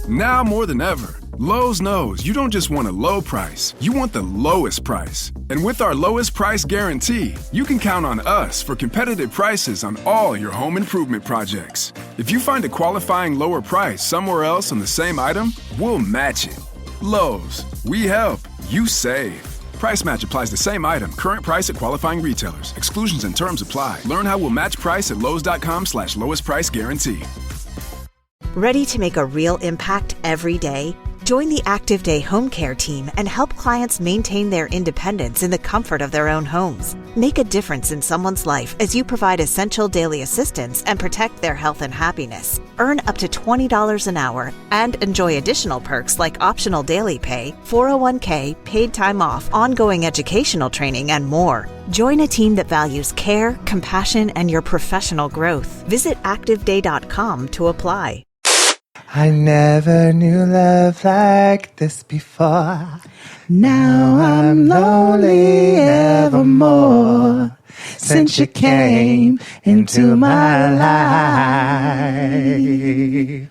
Now more than ever, Lowe's knows you don't just want a low price, you want the lowest price. And with our lowest price guarantee, you can count on us for competitive prices on all your home improvement projects. If you find a qualifying lower price somewhere else on the same item, we'll match it. Lowe's, we help, you save. Price match applies the same item. Current price at qualifying retailers. Exclusions and terms apply. Learn how we'll match price at lowes.com/lowest price guarantee. Ready to make a real impact every day? Join the Active Day Home Care team and help clients maintain their independence in the comfort of their own homes. Make a difference in someone's life as you provide essential daily assistance and protect their health and happiness. Earn up to $20 an hour and enjoy additional perks like optional daily pay, 401k, paid time off, ongoing educational training, and more. Join a team that values care, compassion, and your professional growth. Visit activeday.com to apply. I never knew love like this before. Now I'm lonely evermore. Since you came into my life.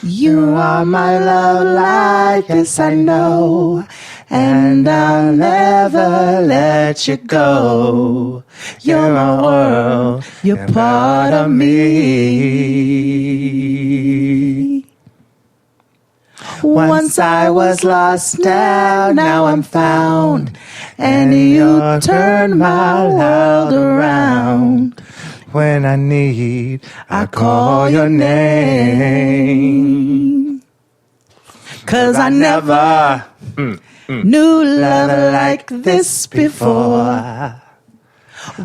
You are my love light, yes I know. And I'll never let you go. You're my world, you're part of me. Once I was lost, now I'm found. And you turn my world around. When I need, I call your name. 'Cause I never knew love like this before.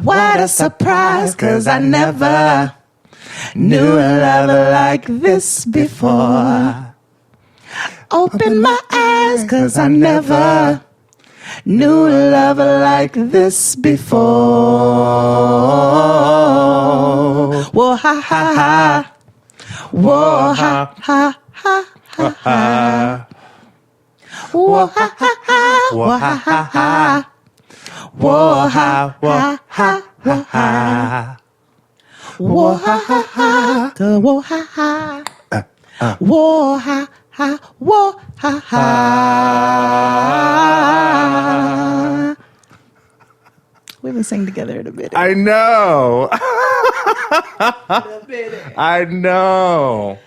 What a surprise, 'cause I never knew love like this before. Open my eyes, 'cause I never knew love like this before. Whoa, ha, ha, ha. Whoa, ha, ha, ha, ha, ha. Whoa, ha, ha, ha. Whoa, ha, ha, ha. Whoa, ha, whoa, ha, whoa, ha. Whoa, ha, ha, ha. Whoa, ha, ha. Whoa, ha, ha. Whoa, ha, ha. We haven't sang together in a minute. I know. I know.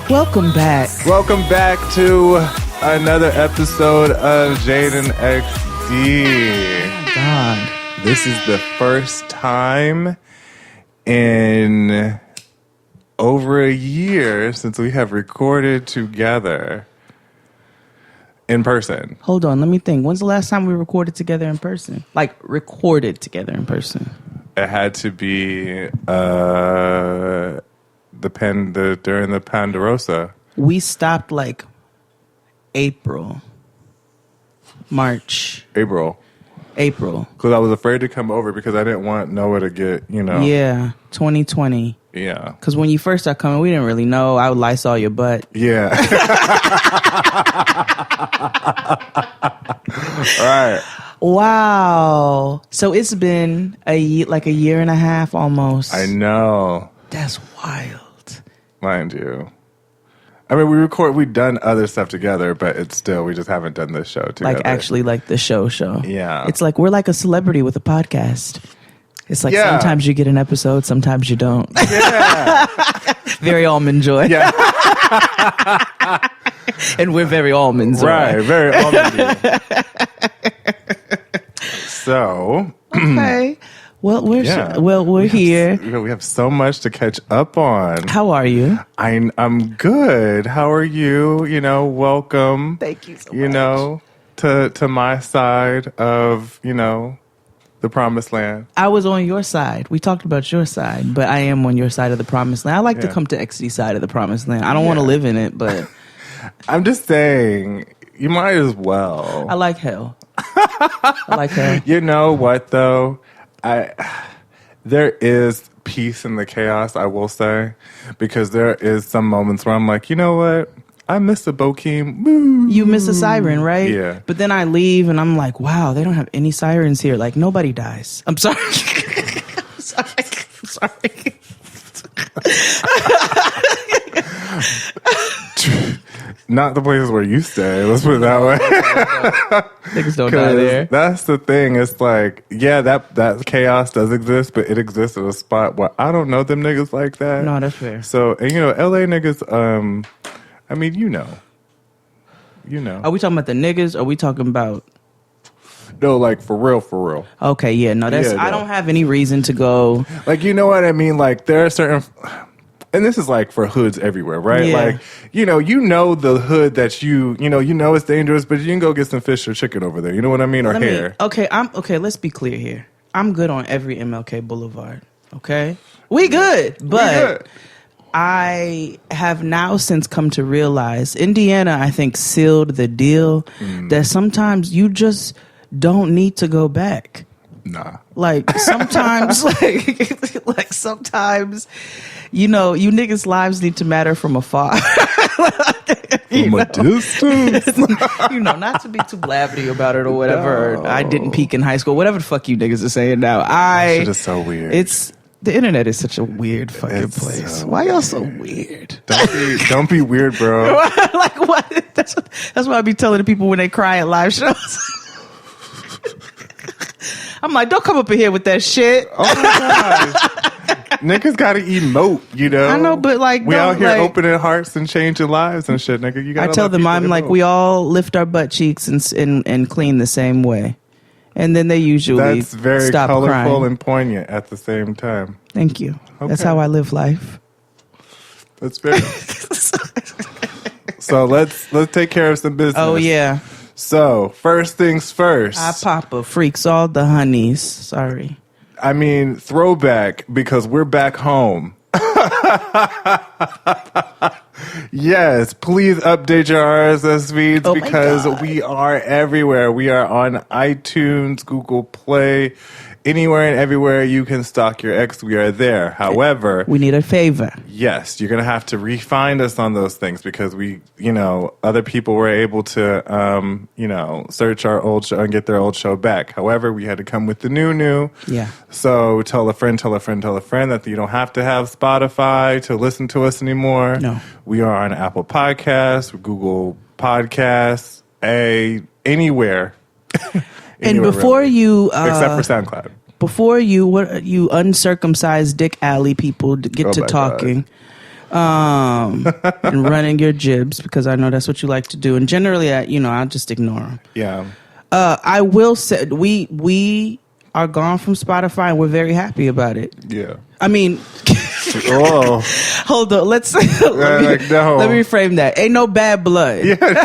Welcome back. Welcome back to another episode of Jaden XD. God. This is the first time in over a year since we have recorded together in person. Hold on, let me think. When's the last time we recorded together in person? Like, recorded together in person. It had to be during the Ponderosa. We stopped like March. April. Because I was afraid to come over because I didn't want Noah to get, Yeah, 2020. Yeah. Because when you first started coming, we didn't really know. I would Lysol your butt. Yeah. Right. Wow. So it's been a year and a half almost. I know. That's wild. Mind you. I mean, we've done other stuff together, but it's still, we just haven't done this show together. Like actually like the show. Yeah. It's like we're like a celebrity with a podcast. It's like sometimes you get an episode, sometimes you don't. Yeah. Very Almond Joy. Yeah. And we're very almonds. Right, very almondy. So. Okay. Well, we're here. We have so much to catch up on. How are you? I'm good. How are you? Welcome. Thank you so much. To my side of, the promised land. I was on your side. We talked about your side, but I am on your side of the promised land. I like to come to XD side of the promised land. I don't want to live in it, but I'm just saying, you might as well. I like hell. You know what, though? There is peace in the chaos, I will say, because there is some moments where I'm like, you know what? I miss a Bokeem. Woo. You miss a siren, right? Yeah. But then I leave and I'm like, wow, they don't have any sirens here. Like, nobody dies. I'm sorry. I'm sorry. Not the places where you stay. Let's put it that way. Niggas don't die there. That's the thing. It's like, yeah, that chaos does exist, but it exists at a spot where I don't know them niggas like that. No, that's fair. So, and LA niggas, I mean, you know. Are we talking about the niggas? Or are we talking about... No, like, for real. Okay, yeah, no, that's... Yeah, I no. don't have any reason to go... Like, you know what I mean? Like, there are certain... And this is like for hoods everywhere, right? Yeah. Like, you know the hood that you know it's dangerous, but you can go get some fish or chicken over there. You know what I mean? Or hair. Okay, let's be clear here. I'm good on every MLK Boulevard. Okay? We good. But I have now since come to realize Indiana, I think, sealed the deal that sometimes you just don't need to go back. Nah. Like sometimes, like sometimes, you niggas' lives need to matter from afar. From a distance. Not to be too blabby about it or whatever. No. I didn't peak in high school. Whatever the fuck you niggas are saying now. That shit is so weird. The internet is such a weird fucking place. Why y'all so weird? Don't be weird, bro. Like what? That's what I be telling the people when they cry at live shows. I'm like, don't come up in here with that shit. Oh my gosh. Niggas gotta emote, I know, but like, we out here opening hearts and changing lives and shit, nigga. You gotta. I tell them, I'm like, we all lift our butt cheeks and clean the same way, and then they usually that's very stop colorful crying. And poignant at the same time. Thank you. Okay. That's how I live life. That's very. So let's take care of some business. Oh yeah. So, first things first. I Papa freaks all the honeys. Sorry. I mean, throwback, because we're back home. Yes, please update your RSS feeds because we are everywhere. We are on iTunes, Google Play, anywhere and everywhere you can stalk your ex. We are there. However, we need a favor. Yes, you're going to have to re-find us on those things because we, other people were able to, search our old show and get their old show back. However, we had to come with the new. Yeah. So tell a friend that you don't have to have Spotify to listen to us anymore. No. We are on Apple Podcasts, Google Podcasts, anywhere. And before really. you... except for SoundCloud. Before you uncircumcised Dick Alley people get to talking and running your jibs, because I know that's what you like to do. And generally, I'll just ignore them. Yeah. I will say we are gone from Spotify and we're very happy about it. Yeah. I mean... Oh. Hold on. Let me reframe that. Ain't no bad blood. Yeah, no.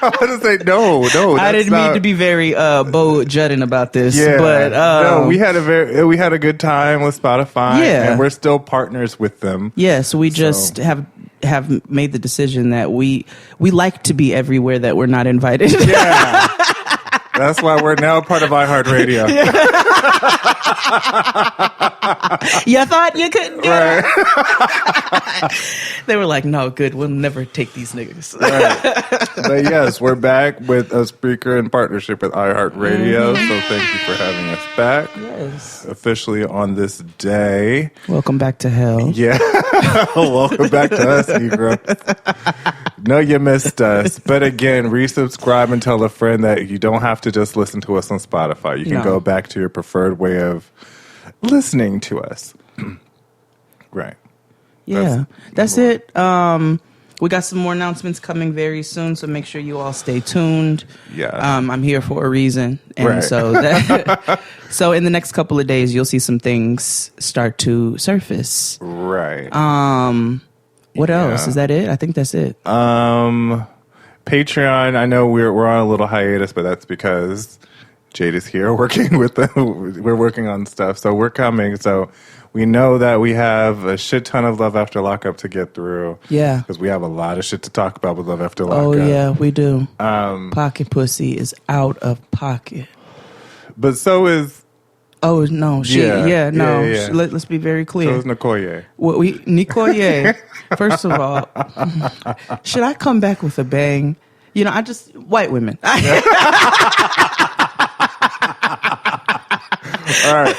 I was going to say no. I didn't mean to be very Bo Juddin about this. Yeah, but no, we had a good time with Spotify. Yeah, and we're still partners with them. Yeah, so we just have made the decision that we like to be everywhere that we're not invited. Yeah. That's why we're now part of iHeartRadio. You thought you couldn't get it? They were like, no, good, we'll never take these niggas. Right. But yes, we're back with a speaker in partnership with iHeartRadio. So thank you for having us back. Yes. Officially on this day. Welcome back to hell. Yeah. Welcome back to us, Negro. No, you missed us. But again, resubscribe and tell a friend that you don't have to just listen to us on Spotify. You can go back to your preferred way of listening to us. Right. Yeah. That's it. We got some more announcements coming very soon, so make sure you all stay tuned. Yeah. I'm here for a reason. And right. so in the next couple of days you'll see some things start to surface. Right. What else? Is that it? I think that's it. Patreon, I know we're on a little hiatus, but that's because Jade is here working with them. We're working on stuff, so we're coming. So we know that we have a shit ton of Love After Lockup to get through. Yeah. Because we have a lot of shit to talk about with Love After Lockup. Oh, yeah, we do. Pocket pussy is out of pocket. But so is Oh, no. No. Yeah. Let's be very clear. So it's Nicoye. Well, Nicoye, first of all, should I come back with a bang? You know, white women. All right.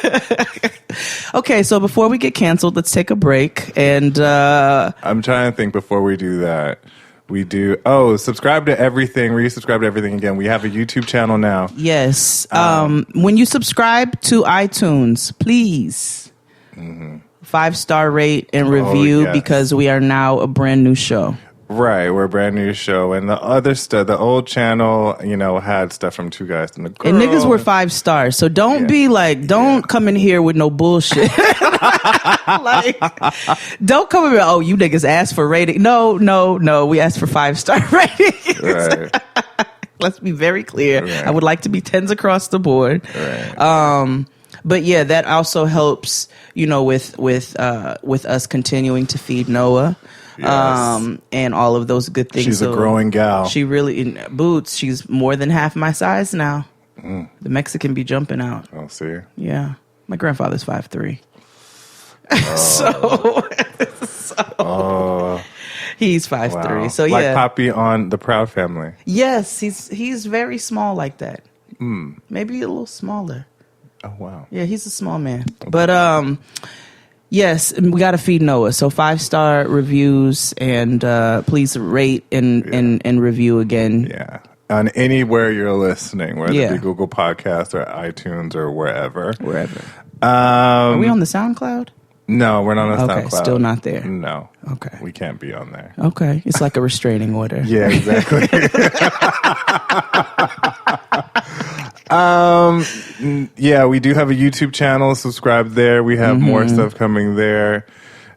Okay, so before we get canceled, let's take a break. And I'm trying to think before we do that. We do. Oh, subscribe to everything. Resubscribe to everything again. We have a YouTube channel now. Yes. When you subscribe to iTunes, please 5-star rate and review because we are now a brand new show. Right, we're a brand new show, and the other stuff, the old channel, you know, had stuff from Two Guys and a Girl. And niggas were 5 stars, so don't be like, don't come in here with no bullshit. Like, don't come in here, oh, you niggas asked for rating. No, we asked for 5-star ratings. Right. Let's be very clear. Right. I would like to be 10s across the board. Right. But yeah, that also helps, you know, with us continuing to feed Noah. Yes. And all of those good things. She's a growing gal. She really, in Boots, she's more than half my size now. The Mexican be jumping out. I'll see. Yeah. My grandfather's 5'3". He's 5'3". Wow. So yeah. Like Poppy on The Proud Family. Yes, he's very small like that. Maybe a little smaller. Oh wow. Yeah, he's a small man. But yes, we got to feed Noah. So 5-star reviews and please rate and review again. Yeah. On anywhere you're listening, whether it be Google Podcasts or iTunes or wherever. Are we on the SoundCloud? No, we're not on SoundCloud. Still not there. No. Okay. We can't be on there. Okay. It's like a restraining order. Yeah, exactly. Yeah, we do have a YouTube channel. Subscribe there. We have more stuff coming there.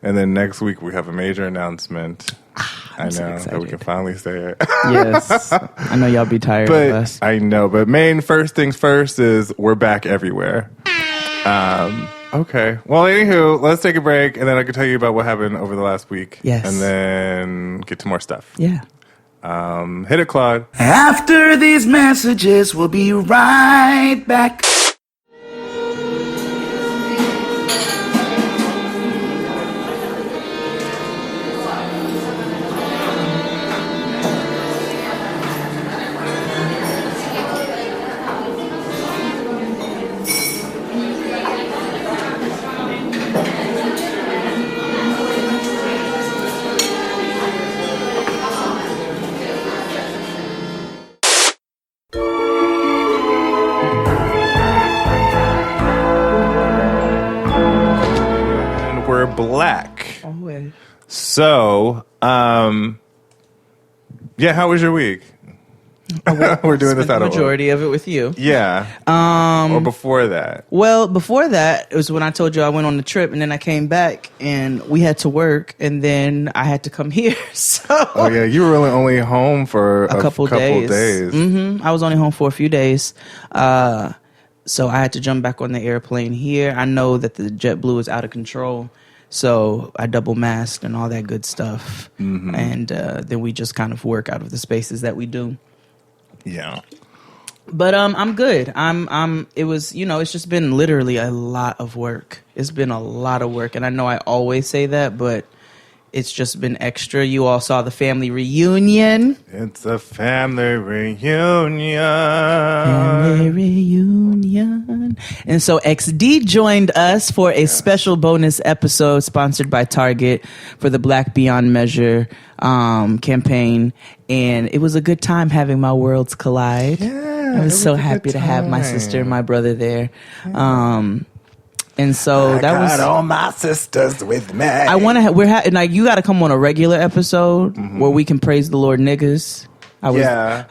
And then next week we have a major announcement. I know that we can finally say it. Yes. I know y'all be tired of us. I know, but first things first is we're back everywhere. Okay. Well, anywho, let's take a break, and then I can tell you about what happened over the last week. Yes. And then get to more stuff. Yeah. Hit it, Claude. After these messages, we'll be right back. Black. Always. So, yeah, how was your week? We're doing this out of majority of it with you. Yeah. Or before that. Well, before that, it was when I told you I went on the trip and then I came back and we had to work and then I had to come here. So oh yeah, you were really only home for a couple days. I was only home for a few days. So I had to jump back on the airplane here. I know that the JetBlue is out of control. So I double masked and all that good stuff. And then we just kind of work out of the spaces that we do. Yeah. But I'm good. It was, you know, it's just been literally a lot of work. It's been a lot of work. And I know I always say that, but it's just been extra. You all saw the family reunion. It's a family reunion. Family reunion. And so XD joined us for a special bonus episode sponsored by Target for the Black Beyond Measure campaign. And it was a good time having my worlds collide. Yeah, I was so happy to have my sister and my brother there. And so that was all my sisters with me. I want to. Like you got to come on a regular episode where we can praise the Lord, niggas. I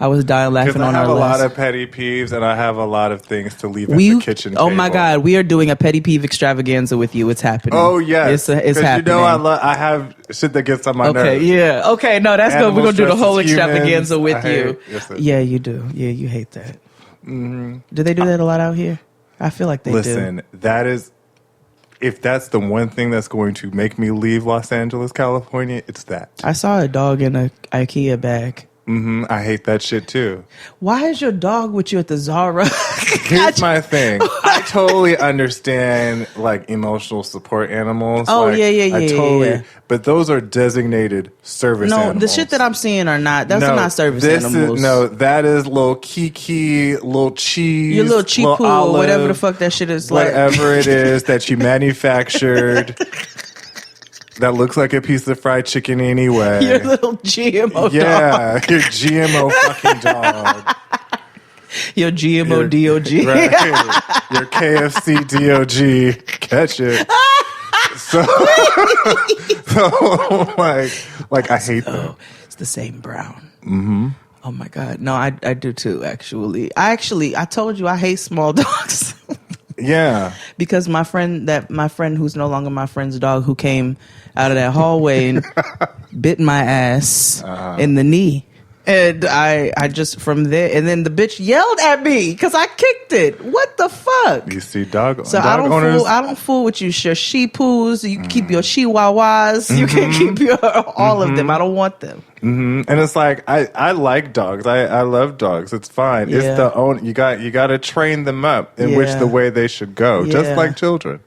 was dying laughing on our list. I have a lot of petty peeves and I have a lot of things to leave at the kitchen table. Oh my God, we are doing a petty peeve extravaganza with you. It's happening. Oh yes, it's happening. You know I have shit that gets on my nerves. Okay, yeah, okay, no, that's good. We're gonna do the whole extravaganza with you. Yeah, you do. Yeah, you hate that. Do they do that a lot out here? I feel like they do. Listen, that is. If that's the one thing that's going to make me leave Los Angeles, California, it's that. I saw a dog in an IKEA bag. I hate that shit too. Why is your dog with you at the Zara? Here's my thing. I totally understand like emotional support animals. Oh, like, yeah. I totally. Yeah. But those are designated service animals. No, the shit that I'm seeing are not. Those are not service animals. That is little Kiki, little cheese, your little cheap pool, olive, whatever the fuck that shit is like. Whatever it is that you manufactured. That looks like a piece of fried chicken anyway. Your little GMO dog. Yeah, your GMO fucking dog. Your GMO DOG. Right. Your KFC DOG. Catch it. So like I hate them. It's the same brown. Mm-hmm. Oh my God. No, I do too, actually. I told you I hate small dogs. Yeah. Because my friend who's no longer my friend's dog, who came out of that hallway and bit my ass in the knee. And I just from there, and then the bitch yelled at me because I kicked it. What the fuck? You see, dog owners. I don't fool with you. Your she-poos, you can keep your chihuahuas, you can keep your all of them. I don't want them. Mm-hmm. And it's like I like dogs. I love dogs. It's fine. Yeah. It's the own. You got to train them up in which the way they should go, just like children.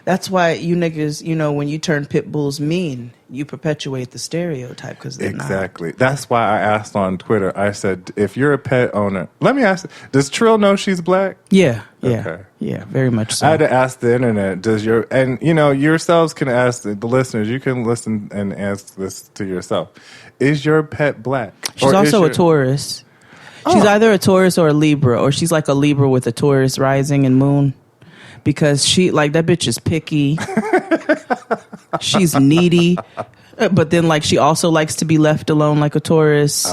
That's why you niggas, when you turn pit bulls mean, you perpetuate the stereotype because they're exactly. That's why I asked on Twitter. I said, if you're a pet owner, let me ask, does Trill know she's black? Yeah. Okay. Yeah, very much so. I had to ask the internet, yourselves can ask the listeners, you can listen and ask this to yourself. Is your pet black? She's also a Taurus. She's either a Taurus or a Libra, or she's like a Libra with a Taurus rising and moon. Because she, like, that bitch is picky. She's needy. But then, like, she also likes to be left alone like a Taurus.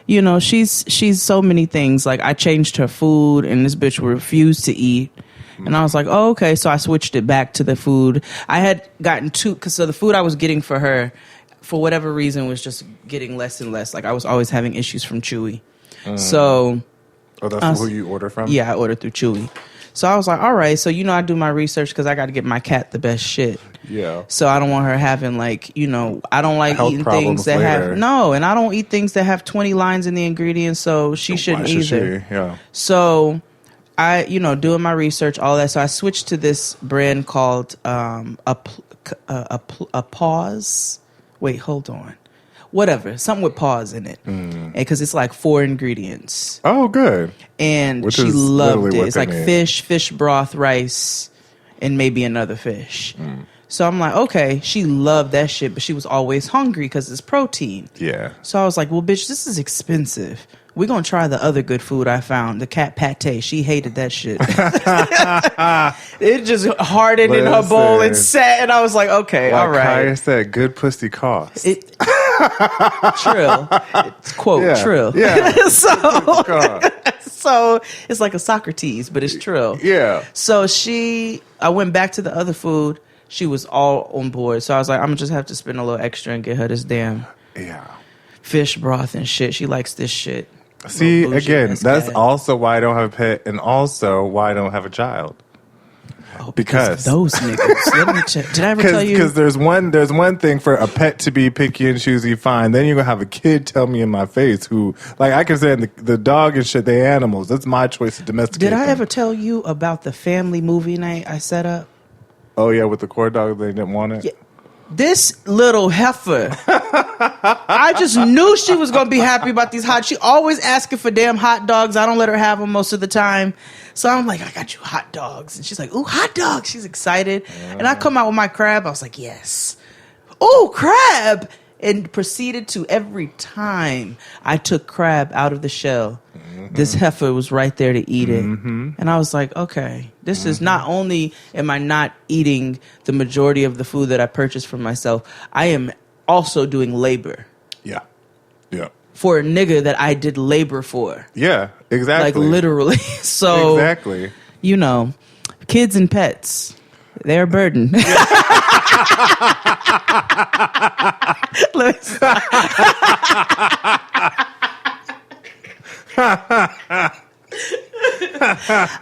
She's so many things. Like, I changed her food, and this bitch refused to eat. And I was like, oh, okay. So I switched it back to the food. I had gotten so the food I was getting for her, for whatever reason, was just getting less and less. Like, I was always having issues from Chewy. So... Oh, that's who you order from? Yeah, I ordered through Chewy. So I was like, all right. So, I do my research because I got to get my cat the best shit. Yeah. So I don't want her having I don't like health eating things that later. and I don't eat things that have 20 lines in the ingredients. So she shouldn't either. Yeah. So I, doing my research, all that. So I switched to this brand called a Pause. Wait, hold on. Whatever, something with pause in it, because it's like 4 ingredients. Oh, good. And she loved it. It's like fish broth, rice, and maybe another fish. So I'm like, okay, she loved that shit, but she was always hungry because it's protein. Yeah. So I was like, well, bitch, this is expensive. We're going to try the other good food I found, the cat pate. She hated that shit. It just hardened in her bowl and sat, and I was like, okay, all right. Kaya said, good pussy cost. Trill. It's quote, trill. Yeah. So it's like a Socrates, but it's trill. Yeah. So I went back to the other food. She was all on board. So I was like, I'm going to just have to spend a little extra and get her this damn fish broth and shit. She likes this shit. See, again, that's also why I don't have a pet, and also why I don't have a child. Oh, because those niggas. Let me check. Did I ever tell you? Because there's one thing for a pet to be picky and choosy, fine. Then you're gonna have a kid tell me in my face who, like, I can say the dog and shit, they animals. That's my choice to domesticate. Did I them. ever tell you about the family movie night I set up? Oh yeah, with the corn dog, they didn't want it. Yeah. This little heifer, I just knew she was going to be happy about these she always asking for damn hot dogs. I don't let her have them most of the time. So I'm like, I got you hot dogs. And she's like, ooh, hot dogs. She's excited. And I come out with my crab. I was like, yes. Ooh, crab. And proceeded to, every time I took crab out of the shell, this heifer was right there to eat it. And I was like, okay, this is not only am I not eating the majority of the food that I purchased for myself, I am also doing labor. Yeah. Yeah. For a nigga that I did labor for. Yeah, exactly. Like literally. So, exactly. Kids and pets, they're a burden.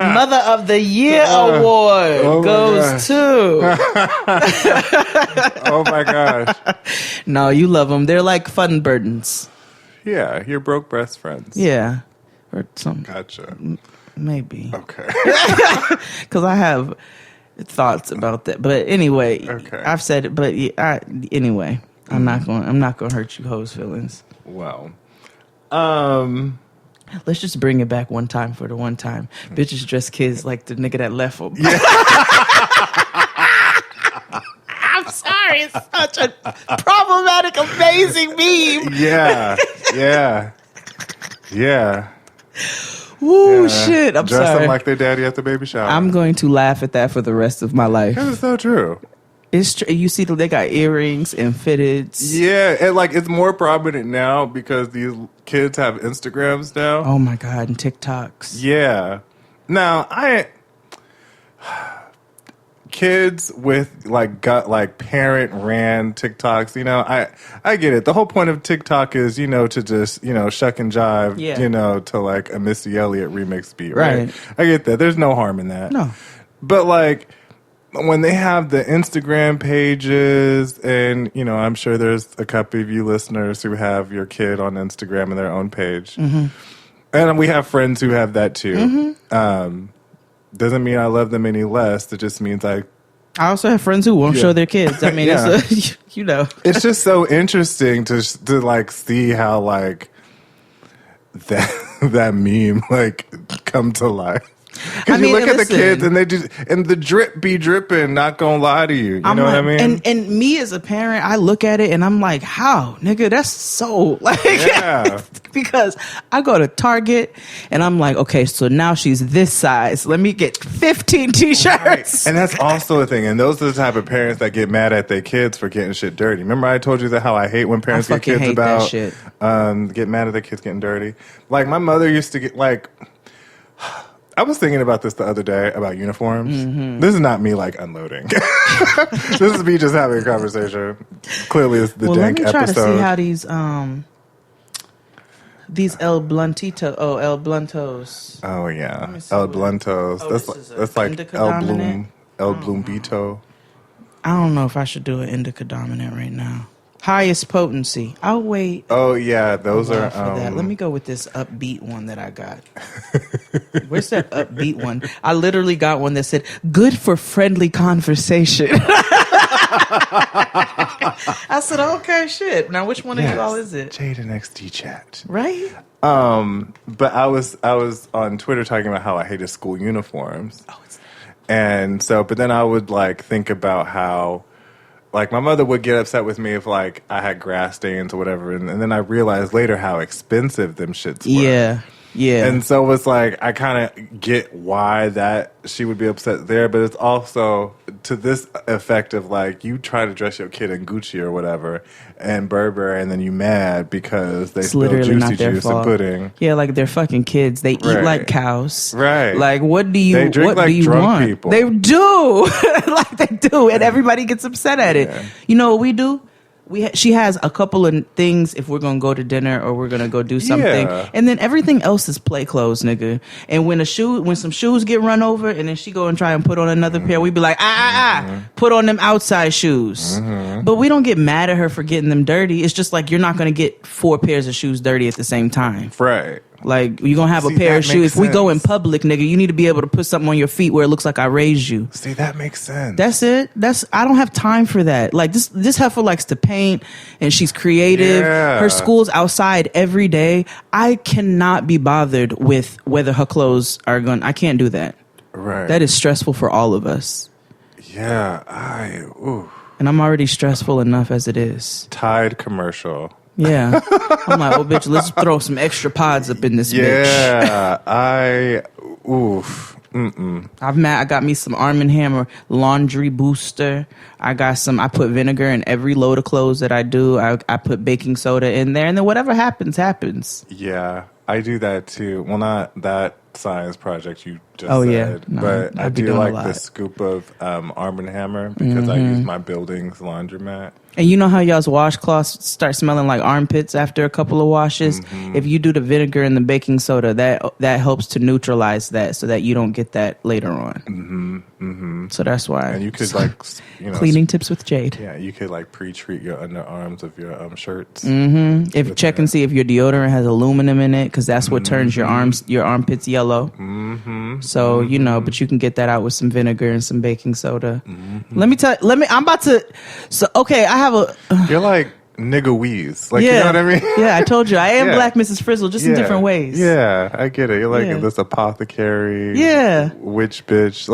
Mother of the Year award goes to. Oh my gosh. No, you love them. They're like fun burdens. Yeah, your broke best friends. Yeah. Or something. Gotcha. Maybe. Okay. Because I have thoughts about that. But anyway, Okay. I've said it. But anyway, I'm not going to hurt you hoes' feelings. Well, let's just bring it back one time for the one time. Bitches dress kids like the nigga that left them. Yeah. I'm sorry. It's such a problematic, amazing meme. Yeah. Woo, Yeah. shit. I'm Dress sorry. them like their daddy at the baby shower. I'm going to laugh at that for the rest of my life. That is so true. It's you see they got earrings and fitteds. Yeah, and like it's more prominent now because these kids have Instagrams now. Oh my God, and TikToks. Yeah. Now kids with like parent ran TikToks, I get it. The whole point of TikTok is, to just, shuck and jive, Yeah. To like a Missy Elliott remix beat, Right. right? I get that. There's no harm in that. No. But like when they have the Instagram pages and, I'm sure there's a couple of you listeners who have your kid on Instagram and their own page. Mm-hmm. And we have friends who have that too. Mm-hmm. Doesn't mean I love them any less. It just means I also have friends who won't show their kids. I mean, Yeah. it's It's just so interesting to like see how like that meme like come to life. Because you look at the kids and they just and the drip be dripping. Not gonna lie to you. You know what I mean? And me as a parent, I look at it and I'm like, how, nigga? That's so like, Yeah. because I go to Target and I'm like, okay, so now she's this size. Let me get 15 t-shirts. Right. And that's also a thing. And those are the type of parents that get mad at their kids for getting shit dirty. Remember I told you that how I hate when parents get kids hate about that shit. Get mad at their kids getting dirty. Like my mother used to get like. I was thinking about this the other day about uniforms. Mm-hmm. This is not me like unloading. This is me just having a conversation. Clearly, it's the dank episode. Let me try to see how these El Bluntos. Oh yeah, me see El what- Bluntos. Oh, that's this is a that's like indica El dominant? Bloombito. I don't know if I should do an indica dominant right now. Highest potency. I'll wait. Oh yeah, those are. For that. Let me go with this upbeat one that I got. Where's that upbeat one? I literally got one that said, good for friendly conversation. I said, okay, shit. Now, which one of you all is it? Jade and XD chat. Right? But I was on Twitter talking about how I hated school uniforms. Oh, it's And so, but then I would like think about how, like, my mother would get upset with me if like I had grass stains or whatever, and then I realized later how expensive them shits were. Yeah. And so it's like I kind of get why that she would be upset there, but it's also to this effect of like you try to dress your kid in Gucci or whatever and Burberry, and then you mad because they spill juicy juice and pudding. Yeah, like they're fucking kids. They eat like cows. Right. Like what do you? They drink what like do you drunk want? people. They do. Like they do, and everybody gets upset at it. Yeah. You know what we do? She has a couple of things if we're gonna go to dinner or we're gonna go do something, and then everything else is play clothes, nigga. And when some shoes get run over, and then she go and try and put on another pair, we be like, put on them outside shoes. But we don't get mad at her for getting them dirty. It's just like you're not gonna get 4 pairs of shoes dirty at the same time, Right. Like you're gonna have a pair of shoes. If we go in public, nigga, you need to be able to put something on your feet where it looks like I raised you. See, that makes sense. That's it. I don't have time for that. Like this heifer likes to paint and she's creative. Yeah. Her school's outside every day. I cannot be bothered with whether her clothes are I can't do that. Right. That is stressful for all of us. Yeah. And I'm already stressful enough as it is. Tide commercial. Yeah. I'm like, oh bitch, let's throw some extra pods up in this bitch. Yeah. I got me some Arm & Hammer laundry booster. I put vinegar in every load of clothes that I do. I put baking soda in there, and then whatever happens, happens. Yeah, I do that too. Well, not that science project you just Oh, said, yeah. No, but I I'd be do doing a like lot. the scoop of Arm & Hammer because I use my building's laundromat. And you know how y'all's washcloths start smelling like armpits after a couple of washes? Mm-hmm. If you do the vinegar and the baking soda, that helps to neutralize that so that you don't get that later on. So that's why. And you could cleaning tips with Jade. Yeah, you could pre-treat your underarms of your shirts. If check and see if your deodorant has aluminum in it, because that's what turns your armpits yellow. So but you can get that out with some vinegar and some baking soda. I'm about to. So okay, I have a. You're like nigga wheeze, you know what I mean? Yeah, I told you I am Black Mrs. Frizzle, just in different ways. Yeah, I get it. You're like this apothecary, witch bitch,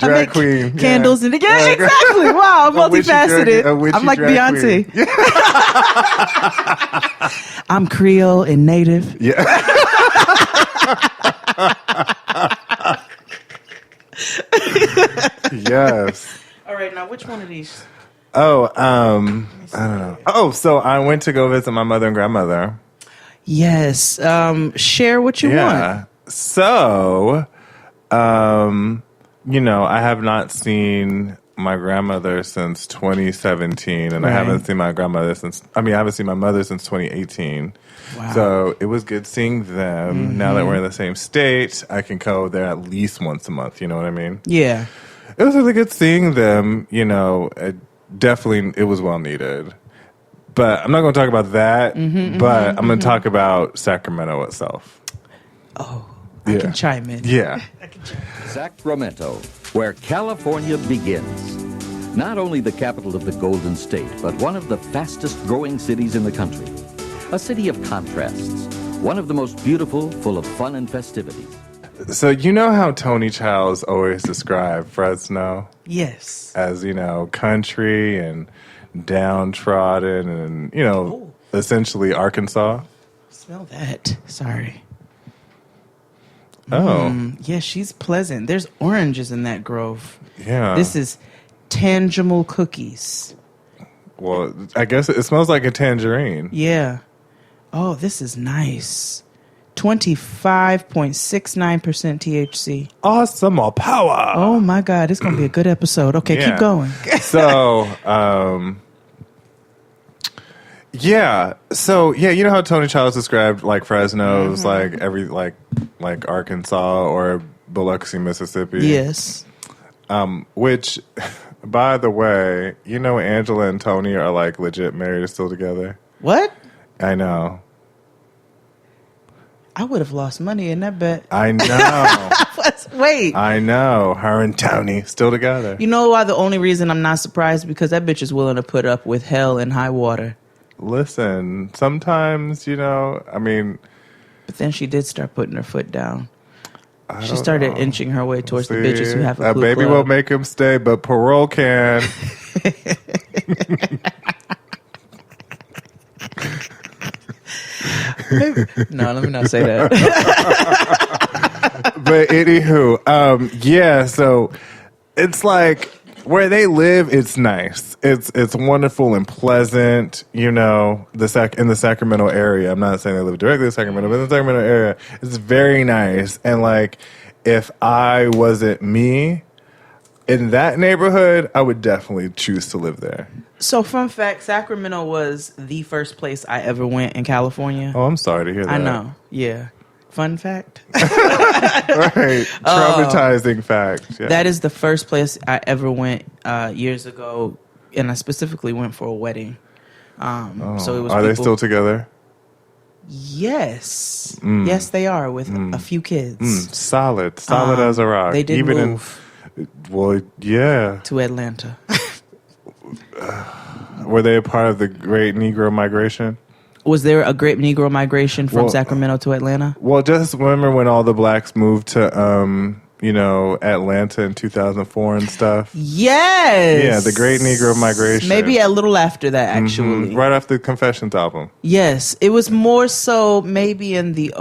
drag queen, candles and exactly. Wow, I'm multifaceted. I'm like Beyonce. I'm Creole and Native. Yeah. Yes. All right, now which one of these? Oh, I don't know. Oh, so I went to go visit my mother and grandmother. Yes. Share what you want. So, I have not seen my grandmother since 2017, and I haven't seen my grandmother I haven't seen my mother since 2018. Wow. So it was good seeing them. Now that we're in the same state, I can go there at least once a month. You know what I mean? Yeah. It was really good seeing them. Definitely, it was well needed. But I'm not going to talk about that. I'm going to talk about Sacramento itself. Oh, I can chime in. Yeah. Sacramento, where California begins. Not only the capital of the Golden State, but one of the fastest growing cities in the country. A city of contrasts. One of the most beautiful, full of fun and festivities. So you know how Tony Childs always described Fresno? Yes. As, country and downtrodden and, essentially Arkansas. Smell that. Sorry. Oh. Yeah, she's pleasant. There's oranges in that grove. Yeah. This is tangible cookies. Well, I guess it smells like a tangerine. Yeah. Oh, this is nice. 25.69% THC. Awesome power. Oh my God, it's gonna be a good episode. Okay, keep going. So, you know how Tony Childs described Fresno's every Arkansas or Biloxi, Mississippi. Yes. Which, by the way, Angela and Tony are legit married and still together. What? I know. I would have lost money in that bet. I know. Wait. I know. Her and Tony still together. You know why? The only reason I'm not surprised because that bitch is willing to put up with hell and high water. Listen, sometimes, But then she did start putting her foot down. She started inching her way towards the bitches who have a baby club. Won't make him stay, but parole can. No, let me not say that. But anywho, so it's where they live, it's nice. It's wonderful and pleasant, in the Sacramento area. I'm not saying they live directly in Sacramento, but in the Sacramento area, it's very nice. And if I wasn't me in that neighborhood, I would definitely choose to live there. So, fun fact, Sacramento was the first place I ever went in California. Oh, I'm sorry to hear that. I know. Yeah. Fun fact. Right. Traumatizing fact. Yeah. That is the first place I ever went years ago, and I specifically went for a wedding. So it was. Are they still together? Yes. Yes, they are with a few kids. Solid as a rock. They did move. To Atlanta. Were they a part of the Great Negro Migration? Was there a Great Negro Migration from Sacramento to Atlanta? Well, just remember when all the blacks moved to, Atlanta in 2004 and stuff? Yes. Yeah, the Great Negro Migration. Maybe a little after that, actually. Right after the Confessions album. Yes. It was more so maybe in the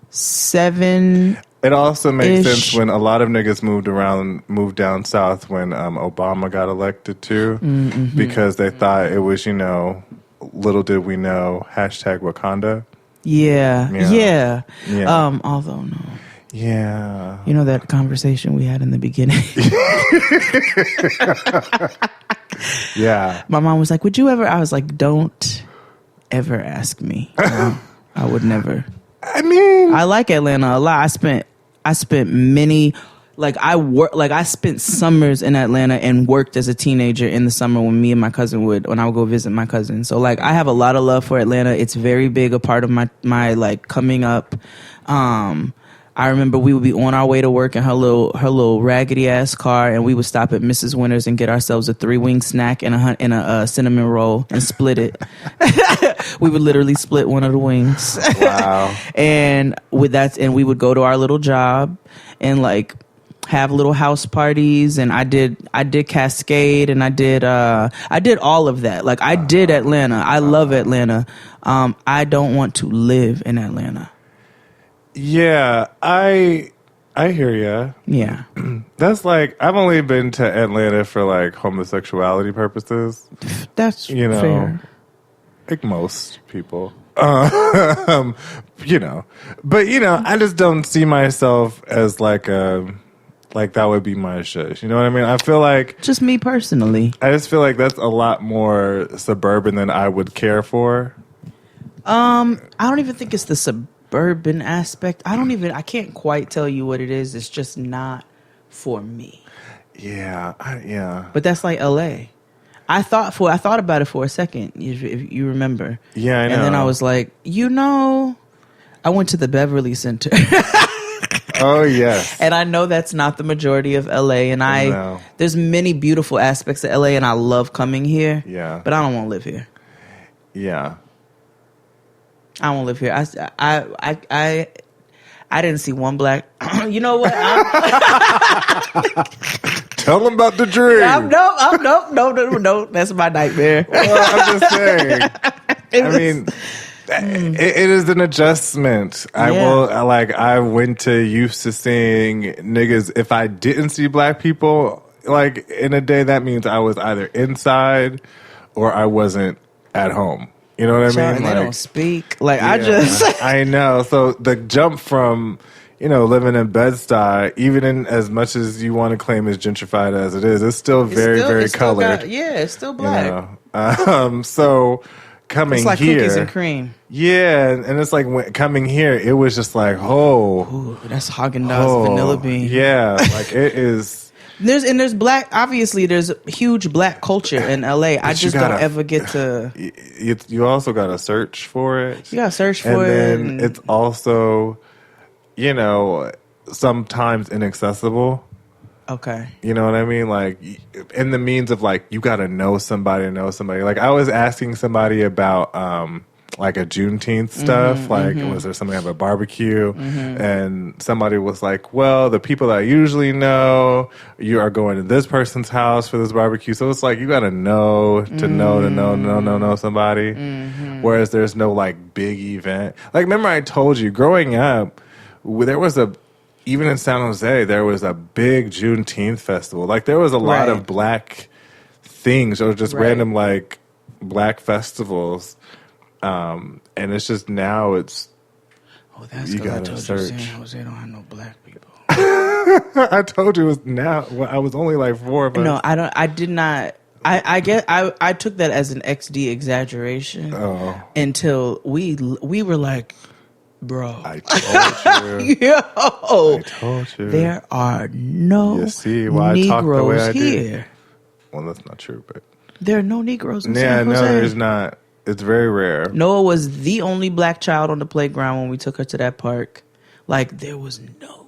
07. It also makes sense when a lot of niggas moved down south when Obama got elected too, because they thought it was, little did we know, #Wakanda. Yeah. Although no. Yeah. You know that conversation we had in the beginning? Yeah. My mom was like, would you ever? I was like, don't ever ask me. No, I would never. I mean, I like Atlanta a lot. I spent many, Like I spent summers in Atlanta and worked as a teenager in the summer when me and my cousin when I would go visit my cousin. So like I have a lot of love for Atlanta. It's very big a part of my like coming up. I remember we would be on our way to work in her little raggedy ass car, and we would stop at Mrs. Winters and get ourselves a 3-wing snack and a cinnamon roll and split it. We would literally split one of the wings. Wow. And we would go to our little job and like have little house parties, and I did Cascade, and I did all of that. Like I did Atlanta. I love Atlanta. I don't want to live in Atlanta. Yeah, I hear ya. Yeah. That's like, I've only been to Atlanta for like homosexuality purposes. That's fair. Like most people. But I just don't see myself as like that would be my shush. You know what I mean? I feel like, just me personally, I just feel like that's a lot more suburban than I would care for. I don't even think it's the suburban aspect. I can't quite tell you what it is. It's just not for me. Yeah. Yeah. But that's like LA. I thought about it for a second, if you remember. Yeah, I know. And then I was like, I went to the Beverly Center. Oh, yes. And I know that's not the majority of LA. And there's many beautiful aspects of LA, and I love coming here. Yeah. But I don't want to live here. Yeah. I don't want to live here. I didn't see one black. You know what? Tell them about the dream. No. That's my nightmare. Well, I'm just saying. It is an adjustment. I went to used to seeing niggas. If I didn't see black people like in a day, that means I was either inside or I wasn't at home. You know what I mean? And they don't speak. Like, yeah, I know. So the jump from, living in Bed-Stuy, even in as much as you want to claim as gentrified as it is, it's still very colored. It's still black. So coming it's like here, cookies and cream. Yeah, and it's like coming here, it was just like, ooh, that's Haagen-Dazs vanilla bean. Yeah, like it is. There's black. Obviously, there's a huge black culture in LA. I just don't ever get to. You also got to search for it. You got to search for it, and then it's also, sometimes inaccessible. Okay. You know what I mean? Like, in the means of like, you got to know somebody. Like, I was asking somebody about like a Juneteenth stuff. Was there something of a barbecue? And somebody was like, well, the people that I usually know, you are going to this person's house for this barbecue. So it's like, you got to know somebody. Whereas there's no like big event. Like, remember I told you growing up, there was even in San Jose, there was a big Juneteenth festival. Like, there was a lot of black things or just random like black festivals. And it's just now it's. Oh, that's you gotta search. San Jose don't have no black people. I told you it was now. Well, I was only like 4, but no, I don't. I did not. I get. I took that as an XD exaggeration. Oh. Until we were like, bro. I told you. Yo. I told you. There are no Negroes I talk the way I here. Did. Well, that's not true, but there are no Negroes in San Jose. No, there's not. It's very rare. Noah was the only black child on the playground when we took her to that park. Like, there was no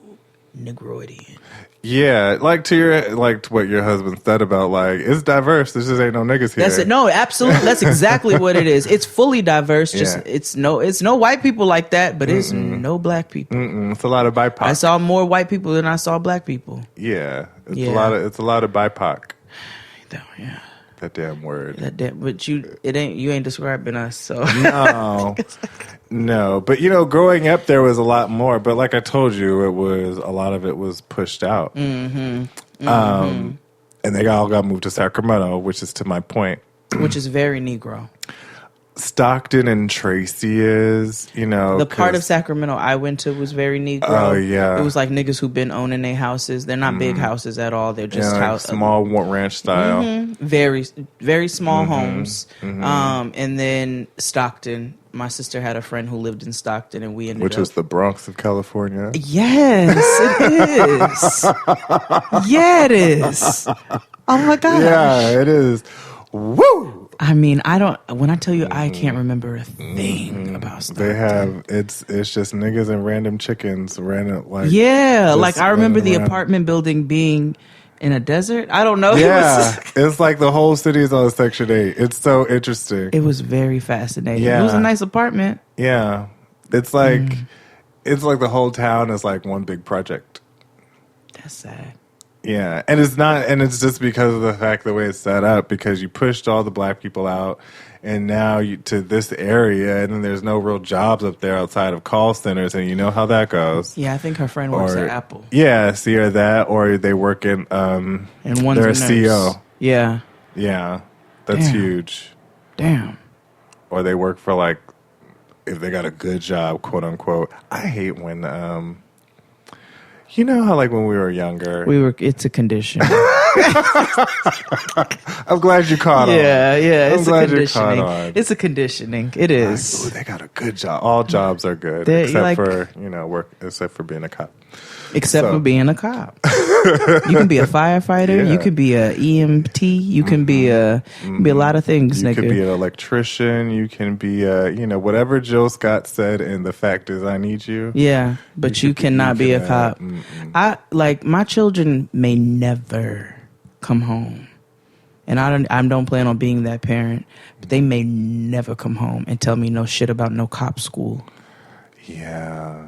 Negroidian. Yeah, to what your husband said about like, it's diverse. There just ain't no niggas here. That's it. No, absolutely. That's exactly what it is. It's fully diverse. Just it's no white people like that, but it's no black people. It's a lot of BIPOC. I saw more white people than I saw black people. Yeah, it's a lot of BIPOC. Yeah. That damn word. But you ain't describing us, so no. But growing up, there was a lot more. But like I told you, a lot of it was pushed out. And they all got moved to Sacramento, which is to my point, which is very Negro. Stockton and Tracy is, the part of Sacramento I went to was very Negro. Oh yeah, it was like niggas who been owning their houses. They're not big houses at all. They're just small ranch style. Very, very small homes. And then Stockton, my sister had a friend who lived in Stockton, and we ended Which up... is the Bronx of California. Yes, it is. Yeah, it is. Oh my gosh. Yeah, it is. Woo! I mean, when I tell you I can't remember a thing about Stockton. They have, it's just niggas and random chickens, random, like... Yeah, like I remember the around. apartment building being in a desert. I don't know. Yeah, it's like the whole city is on Section 8. It's so interesting. It was very fascinating. Yeah. It was a nice apartment. Yeah. It's like the whole town is like one big project. That's sad. Yeah. And it's just because of the fact the way it's set up, because you pushed all the black people out and now you to this area, and then there's no real jobs up there outside of call centers, and you know how that goes. Yeah, I think her friend works at Apple. Yeah, see, or that, or they work in And one's they're a a CEO. Yeah. Yeah. That's Damn. huge. Damn. Or they work for, like, if they got a good job, quote unquote. I hate when you know how, like, when we were younger, It's a condition. I'm glad you caught on. Yeah, I'm it's a glad you caught conditioning. on. It's a conditioning. It is. Ooh, they got a good job. All jobs are good, They're except like- for except for being a cop. Except So- for being a cop. You can be a firefighter. Yeah. You could be a EMT. You can be a lot of things, You nigga. could be an electrician. You can be whatever Jill Scott said in The Fact Is I Need You. Yeah, but you cannot be a cop. I like my children may never come home, and I don't plan on being that parent. But they may never come home and tell me no shit about no cop school. Yeah.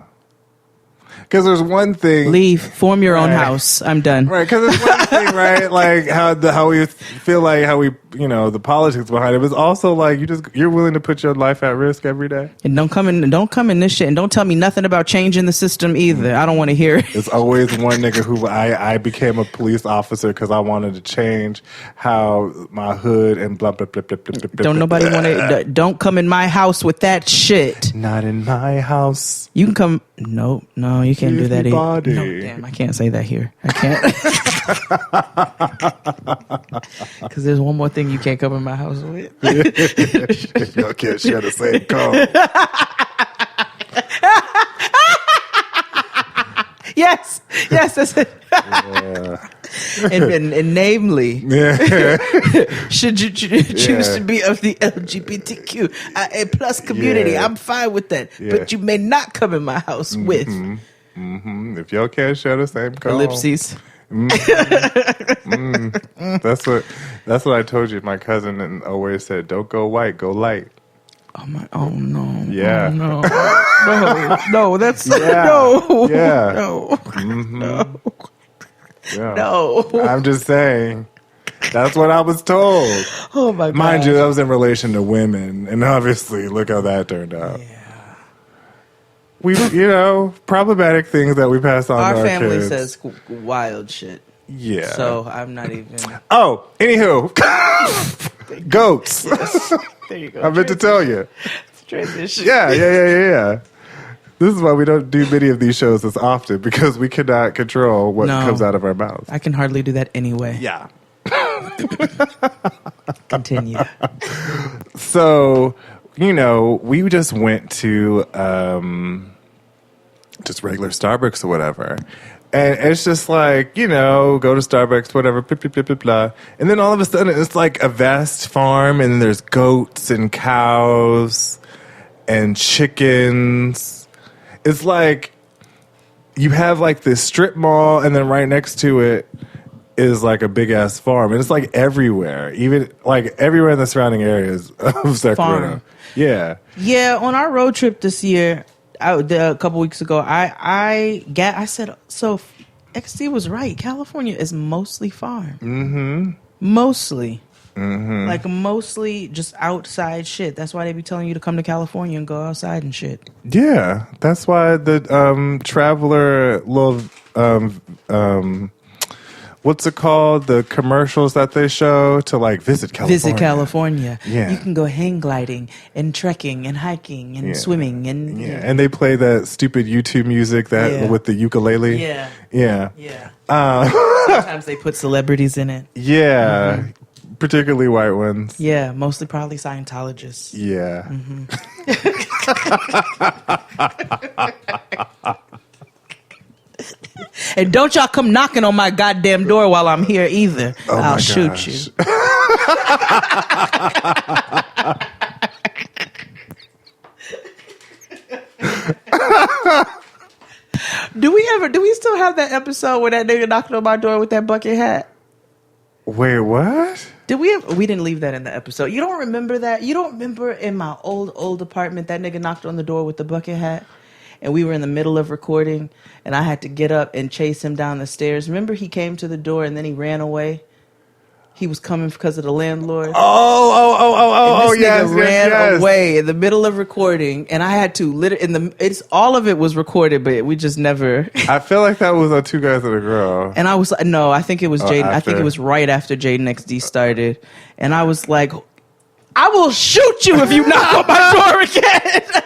Because there's one thing. Leave, form your own Right. house. I'm done. Right, because there's one thing, right? Like how we feel like how we, the politics behind it. But it's also like you're willing to put your life at risk every day. And don't come in this shit, and don't tell me nothing about changing the system either. I don't want to hear it. It's always one nigga who I became a police officer because I wanted to change how my hood and blah blah blah blah blah. blah Don't nobody want to. Don't come in my house with that shit. Not in my house. You can come. No, you can't do that either. Body. No, damn, I can't say that here. I can't. Because there's one more thing you can't come in my house with. Y'all can't share the same code. Yes, that's it. Yeah. and namely, Yeah. should you choose to be of the LGBTQIA plus community, Yeah. I'm fine with that. Yeah. But you may not come in my house with If y'all can't share the same code. ellipses. That's what I told you. My cousin always said, "Don't go white, go light." Oh no. Yeah. Oh, no, that's Yeah. no. Yeah. No. Yeah. No. I'm just saying. That's what I was told. Oh my god. Mind you, that was in relation to women, and obviously, look how that turned out. Yeah. We, problematic things that we pass on Our to our family kids. says wild shit. Yeah. So I'm not even. Oh, anywho, goats. There you go. I meant to tell you. Transition. Yeah. This is why we don't do many of these shows as often, because we cannot control what No. comes out of our mouths. I can hardly do that anyway. Yeah. Continue. So, we just went to just regular Starbucks or whatever. And it's just like, go to Starbucks, whatever, blah, blah, blah, blah, blah. And then all of a sudden, it's like a vast farm, and there's goats and cows and chickens. It's like you have like this strip mall, and then right next to it is like a big ass farm, and it's like everywhere, even like everywhere in the surrounding areas of Sacramento. Farm. Yeah. Yeah, on our road trip this year, a couple weeks ago, I said, so XD was right. California is mostly farm. Mm-hmm. Mostly. Mm-hmm. Like mostly just outside shit. That's why they be telling you to come to California and go outside and shit. Yeah, that's why the Traveler little what's it called? The commercials that they show to like visit California. Visit California. Yeah. You can go hang gliding and trekking and hiking and swimming and and they play that stupid YouTube music that with the ukulele. Yeah. Yeah. Yeah. Sometimes they put celebrities in it. Yeah. Particularly white ones. Yeah, mostly probably Scientologists. Yeah. And don't y'all come knocking on my goddamn door while I'm here either. Oh I'll my shoot gosh. you. Do we still have that episode where that nigga knocked on my door with that bucket hat? Wait, what? We didn't leave that in the episode. You don't remember that? You don't remember in my old apartment that nigga knocked on the door with the bucket hat? And we were in the middle of recording and I had to get up and chase him down the stairs. Remember he came to the door and then he ran away? He was coming because of the landlord. Oh, This nigga ran away in the middle of recording, and I had to all of it was recorded, but we just never. I feel like that was on Two Guys and a Girl. And I was like, no, I think it was Jaden. I think it was right after Jaden XD started, and I was like, I will shoot you if you knock on my door again.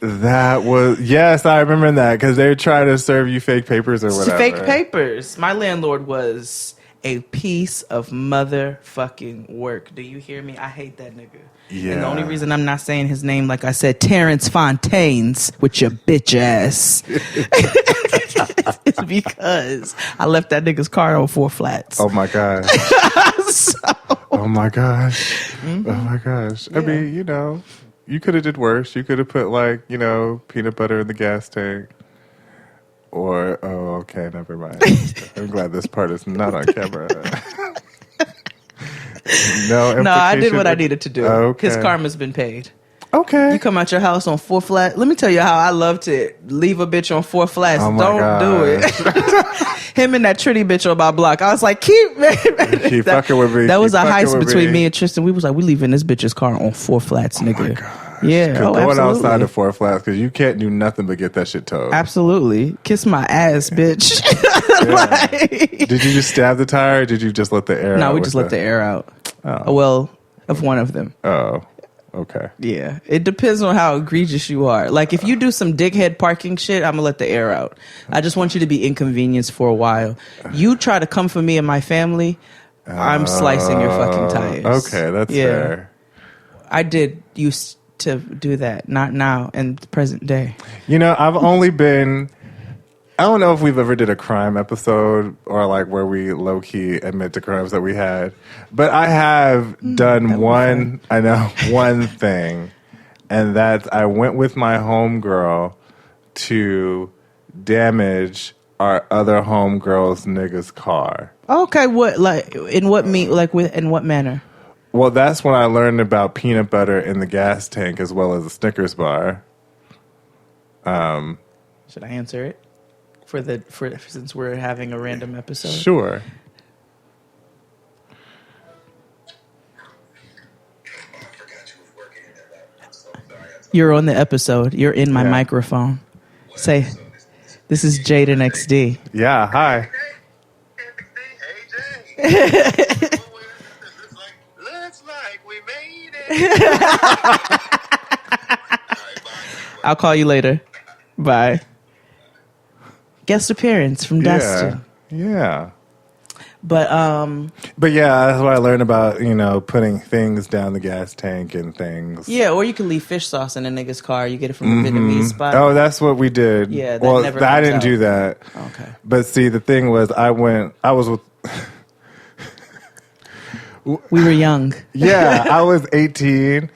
That was, yes, I remember that because they were trying to serve you fake papers or whatever. Fake papers. My landlord was a piece of motherfucking work. Do you hear me? I hate that nigga. Yeah. And the only reason I'm not saying his name, like I said, Terrence Fontaines with your bitch ass. It's because I left that nigga's car on 4 flats. Oh my gosh. Oh my gosh. Mm-hmm. Oh my gosh. I mean, you know, you could have did worse. You could have put like, you know, peanut butter in the gas tank. Or, oh, okay, never mind. I'm glad this part is not on camera. No, I did what I needed to do. Okay. His karma's been paid. Okay. You come out your house on 4 flats. Let me tell you how I love to leave a bitch on 4 flats. Oh my Don't do it. Him and that Trinity bitch on my block. I was like, keep fucking with me. That was Keep a heist fucking with between me. me and Tristan. We was like, we leaving this bitch's car on 4 flats, nigga. Oh my gosh. Yeah. Oh, going absolutely. outside of 4 flats because you can't do nothing but get that shit towed. Absolutely. Kiss my ass, bitch. Yeah. Like- Did you just stab the tire or did you just let the air out? No, we just let the air out. Oh. Well, of one of them. Oh, okay. Yeah. It depends on how egregious you are. Like, if you do some dickhead parking shit, I'm going to let the air out. I just want you to be inconvenienced for a while. You try to come for me and my family, I'm slicing your fucking tires. Okay, that's fair. I did used to do that. Not now in the present day. You know, I've only been... I don't know if we've ever did a crime episode or like where we low key admit to crimes that we had, but I have done one thing, and that's I went with my homegirl to damage our other homegirl's nigga's car. Okay, in what manner? Well, that's when I learned about peanut butter in the gas tank as well as a Snickers bar. Should I answer it? Since we're having a random episode. Sure. You're on the episode. You're in my microphone. Say, this is Jaden XD. Yeah, hi. Looks like we made it. I'll call you later. Bye. Guest appearance from Dustin. Yeah. But yeah, that's what I learned about, you know, putting things down the gas tank and things. yeah, or you can leave fish sauce in a nigga's car. You get it from the Vietnamese spot. Oh, that's what we did. Yeah, that well, never I comes didn't out. do that. Okay. But see, the thing was, I was with, We were young. yeah, I was 18.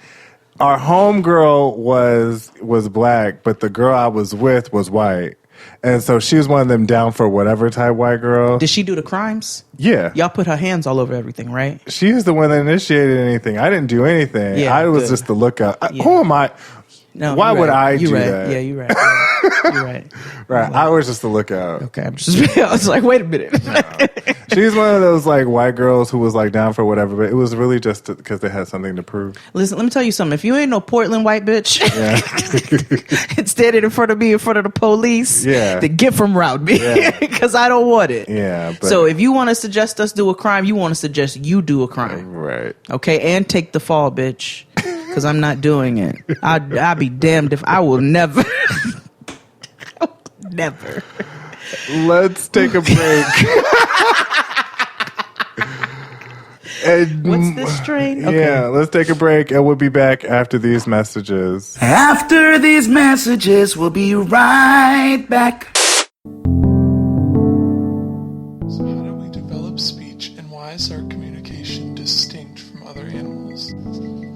Our homegirl was black, but the girl I was with was white. And so she was one of them down for whatever type white girl. Did she do the crimes? Yeah. Y'all put her hands all over everything, right? She's the one that initiated anything. I didn't do anything. Yeah, I was good. just the lookout. Yeah. Who am I? No. Why you're would right. I You do right. that? Yeah, you're right. You're right. Right. I was just the lookout. Okay, I'm just. I was like, wait a minute. She's one of those like white girls who was like down for whatever, but it was really just because they had something to prove. Listen, let me tell you something. If you ain't no Portland white bitch, Yeah. and standing in front of me in front of the police, Yeah. then get from round me Yeah. because I don't want it. Yeah. But, So if you want to suggest us do a crime, you want to suggest you do a crime, right. okay? And take the fall, bitch, because I'm not doing it. I'll be damned if I will never, never. Let's take a break. What's this strain? Okay. Yeah, let's take a break and we'll be back after these messages. After these messages, we'll be right back. So how do we develop speech, and why is our communication distinct from other animals?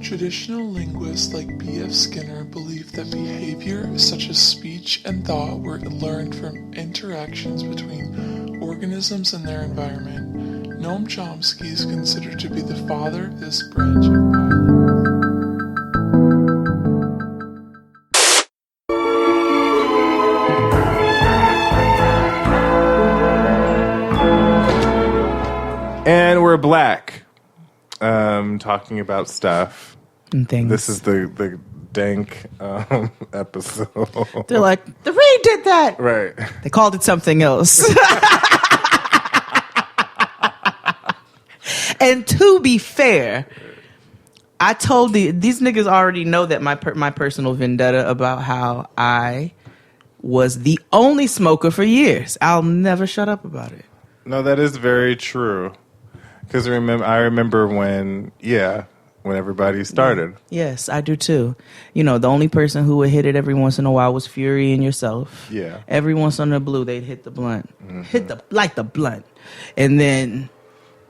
Traditional linguists like B.F. Skinner believe that behavior such as speech and thought were learned from interactions between organisms and their environment. Noam Chomsky is considered to be the father of this branch of biology. And we're black. Talking about stuff. And things. This is the dank episode. They're like, the rain did that. Right. They called it something else. And to be fair, I told these niggas already know that my personal vendetta about how I was the only smoker for years. I'll never shut up about it. No, that is very true. Because I remember when everybody started. Yes, I do too. You know, the only person who would hit it every once in a while was Fury and yourself. Yeah. Every once in a blue, they'd hit the blunt. Hit the blunt. And then,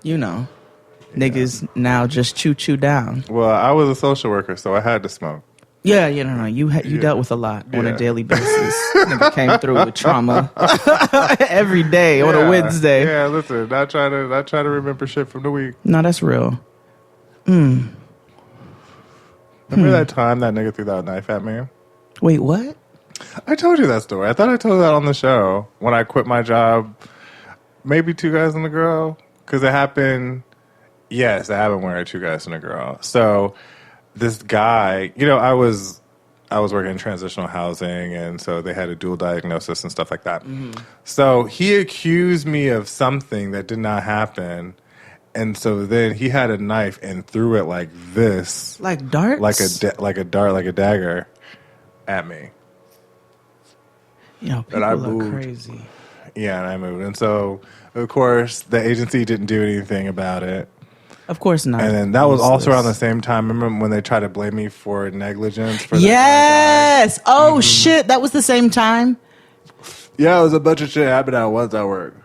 you know, niggas now just chew down. Well, I was a social worker, so I had to smoke. Yeah, you dealt with a to on a daily basis. Nigga came through with trauma every day on a Wednesday. Yeah, listen, not trying to remember shit from the week. No, that's real. Remember that time that nigga threw that knife at me? Wait, what? I told you that story. I thought I told that on the show when I quit my job. Maybe 2 Guys and a Girl, because it happened. Yes, it happened where 2 Guys and a Girl. So this guy, you know, I was working in transitional housing, and so they had a dual diagnosis and stuff like that. Mm-hmm. So he accused me of something that did not happen, and so then he had a knife and threw it like this, like darts, like a dart, like a dagger, at me. You know, people are crazy. Yeah, and I moved, and so of course the agency didn't do anything about it. Of course not. And then that was also around the same time. Remember when they tried to blame me for negligence? For yes. Oh, shit. That was the same time? Yeah, it was a bunch of shit happened at once at work.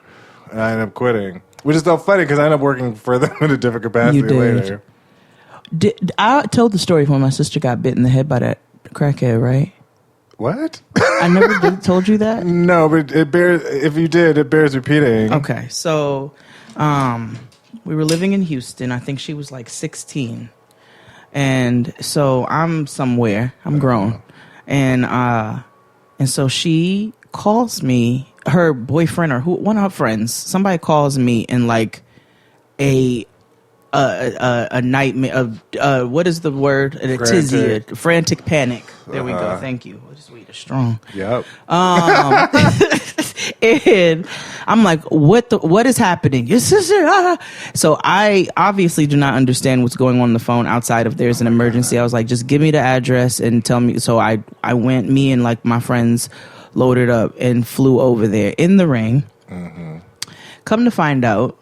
And I ended up quitting. Which is so funny because I ended up working for them in a different capacity later. I told the story of when my sister got bit in the head by that crackhead, right? What? I never told you that? No, but if you did, it bears repeating. Okay, so we were living in Houston. I think she was like 16. And so I'm somewhere. I'm grown. And so she calls me, her boyfriend or one of her friends, somebody calls me in like a nightmare of what is the word? A tizzy, a frantic panic. There we go. Thank you. Sweet is strong. Yep. And I'm like, what is happening? Your sister. So I obviously do not understand what's going on the phone outside of there's an emergency. I was like, just give me the address and tell me. So I went, me and like my friends loaded up and flew over there in the rain. Mm-hmm. Come to find out,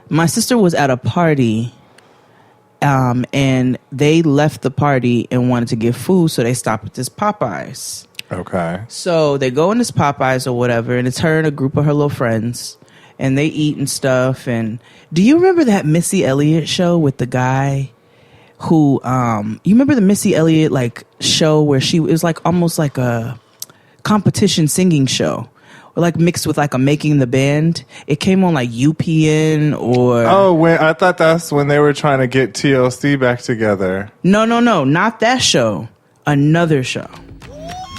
my sister was at a party, and they left the party and wanted to get food, so they stopped at this Popeyes. Okay. So they go in this Popeyes or whatever, and it's her and a group of her little friends, and they eat and stuff. And do you remember that Missy Elliott show with the guy who, you remember the Missy Elliott like show where it was like almost like a competition singing show? Like mixed with like a Making the Band. It came on like UPN or... Oh, I thought that's when they were trying to get TLC back together. No, not that show. Another show.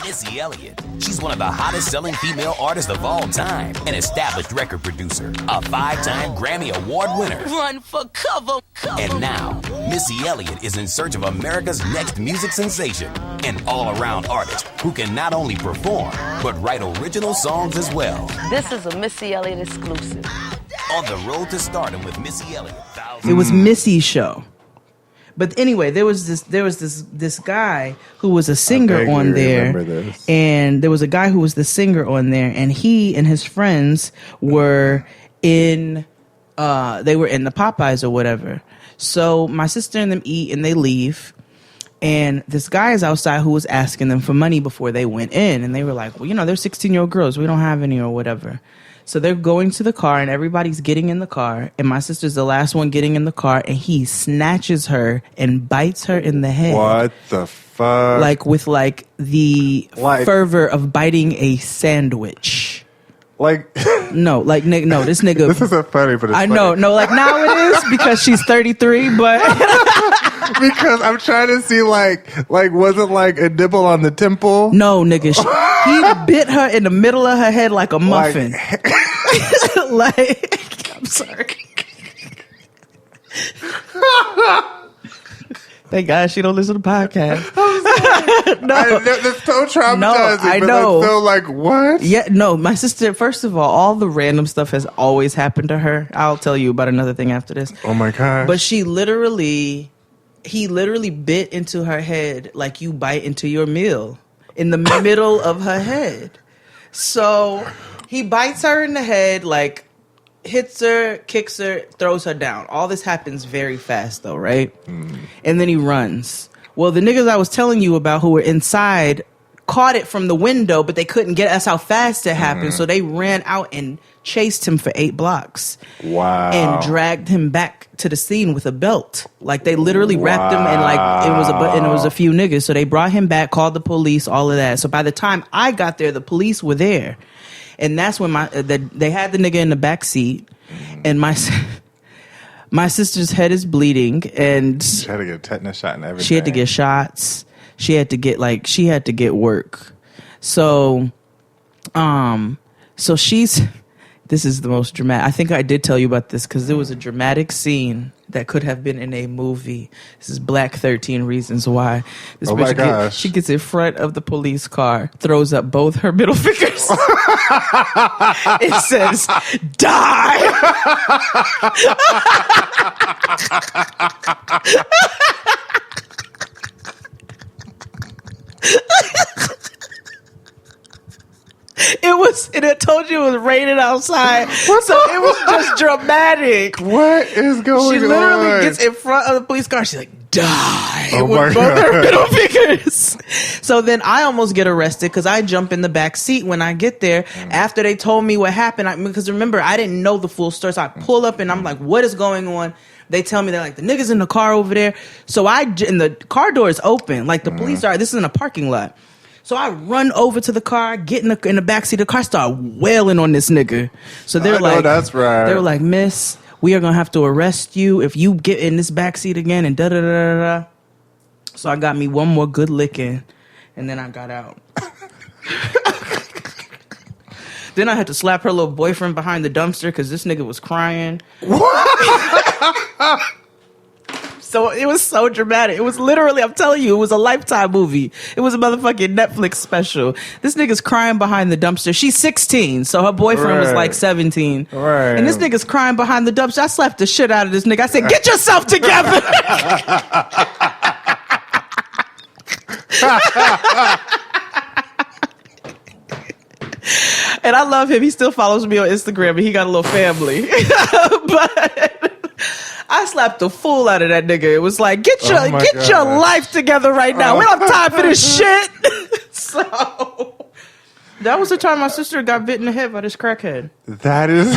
Missy Elliott. She's one of the hottest selling female artists of all time. An established record producer. A 5-time Grammy Award winner. Run for cover. And now, Missy Elliott is in search of America's next music sensation. An all-around artist who can not only perform, but write original songs as well. This is a Missy Elliott exclusive. On the road to stardom with Missy Elliott. It was Missy's show. But anyway, there was this guy who was a singer on there, and there was a guy who was the singer on there, and he and his friends were in they were in the Popeyes or whatever. So my sister and them eat and they leave. And this guy is outside who was asking them for money before they went in. And they were like, well, they're 16-year-old girls. We don't have any or whatever. So they're going to the car and everybody's getting in the car. And my sister's the last one getting in the car. And he snatches her and bites her in the head. What the fuck? Like with the fervor of biting a sandwich. Like no, this nigga. This isn't funny, but it's I know. funny. No, like now it is because she's 33, but because I'm trying to see like was it like a nibble on the temple? No, nigga. He bit her in the middle of her head like a muffin. I'm sorry. Thank God she don't listen to podcasts. No, that's so traumatizing. No, I but know. So like what? Yeah, no. My sister. First of all the random stuff has always happened to her. I'll tell you about another thing after this. Oh my gosh! But he literally bit into her head like you bite into your meal in the middle of her head. So he bites her in the head, like hits her, kicks her, throws her down. All this happens very fast though, right? And then he runs. Well, the niggas I was telling you about who were inside caught it from the window, but they couldn't get us how fast it happened. So they ran out and chased him for 8 blocks. Wow. And dragged him back to the scene with a belt. Like they literally wrapped him and like it was a few niggas. So they brought him back, called the police, all of that. So by the time I got there, the police were there. And that's when they had the nigga in the back seat, and my sister's head is bleeding, and she had to get a tetanus shot and everything. She had to get shots. She had to get work. So, this is the most dramatic. I think I did tell you about this because there was a dramatic scene that could have been in a movie. This is Black 13 Reasons Why. This oh my gosh. She gets in front of the police car, throws up both her middle fingers. It says, die! And it told you it was raining outside. So it was just dramatic. What is going on? She literally gets in front of the police car. She's like, die. Oh with my both God. her middle fingers. So then I almost get arrested because I jump in the back seat when I get there after they told me what happened. Because remember, I didn't know the full story. So I pull up and I'm like, what is going on? They tell me they're like, the niggas in the car over there. So and the car door is open. Like the police are, this is in a parking lot. So I run over to the car, get in the backseat of the car, start wailing on this nigga. So they're like, that's right. They were like, miss, we are going to have to arrest you if you get in this backseat again and da-da-da-da-da. So I got me one more good licking, and then I got out. Then I had to slap her little boyfriend behind the dumpster because this nigga was crying. So it was so dramatic. It was literally, I'm telling you, it was a Lifetime movie. It was a motherfucking Netflix special. This nigga's crying behind the dumpster. She's 16, so her boyfriend was like 17. Right. And this nigga's crying behind the dumpster. I slapped the shit out of this nigga. I said, get yourself together. And I love him. He still follows me on Instagram, and he got a little family. But I slapped the fool out of that nigga. It was like, get your life together right now. We don't have time for this shit. So that was the time my sister got bit in the head by this crackhead. That is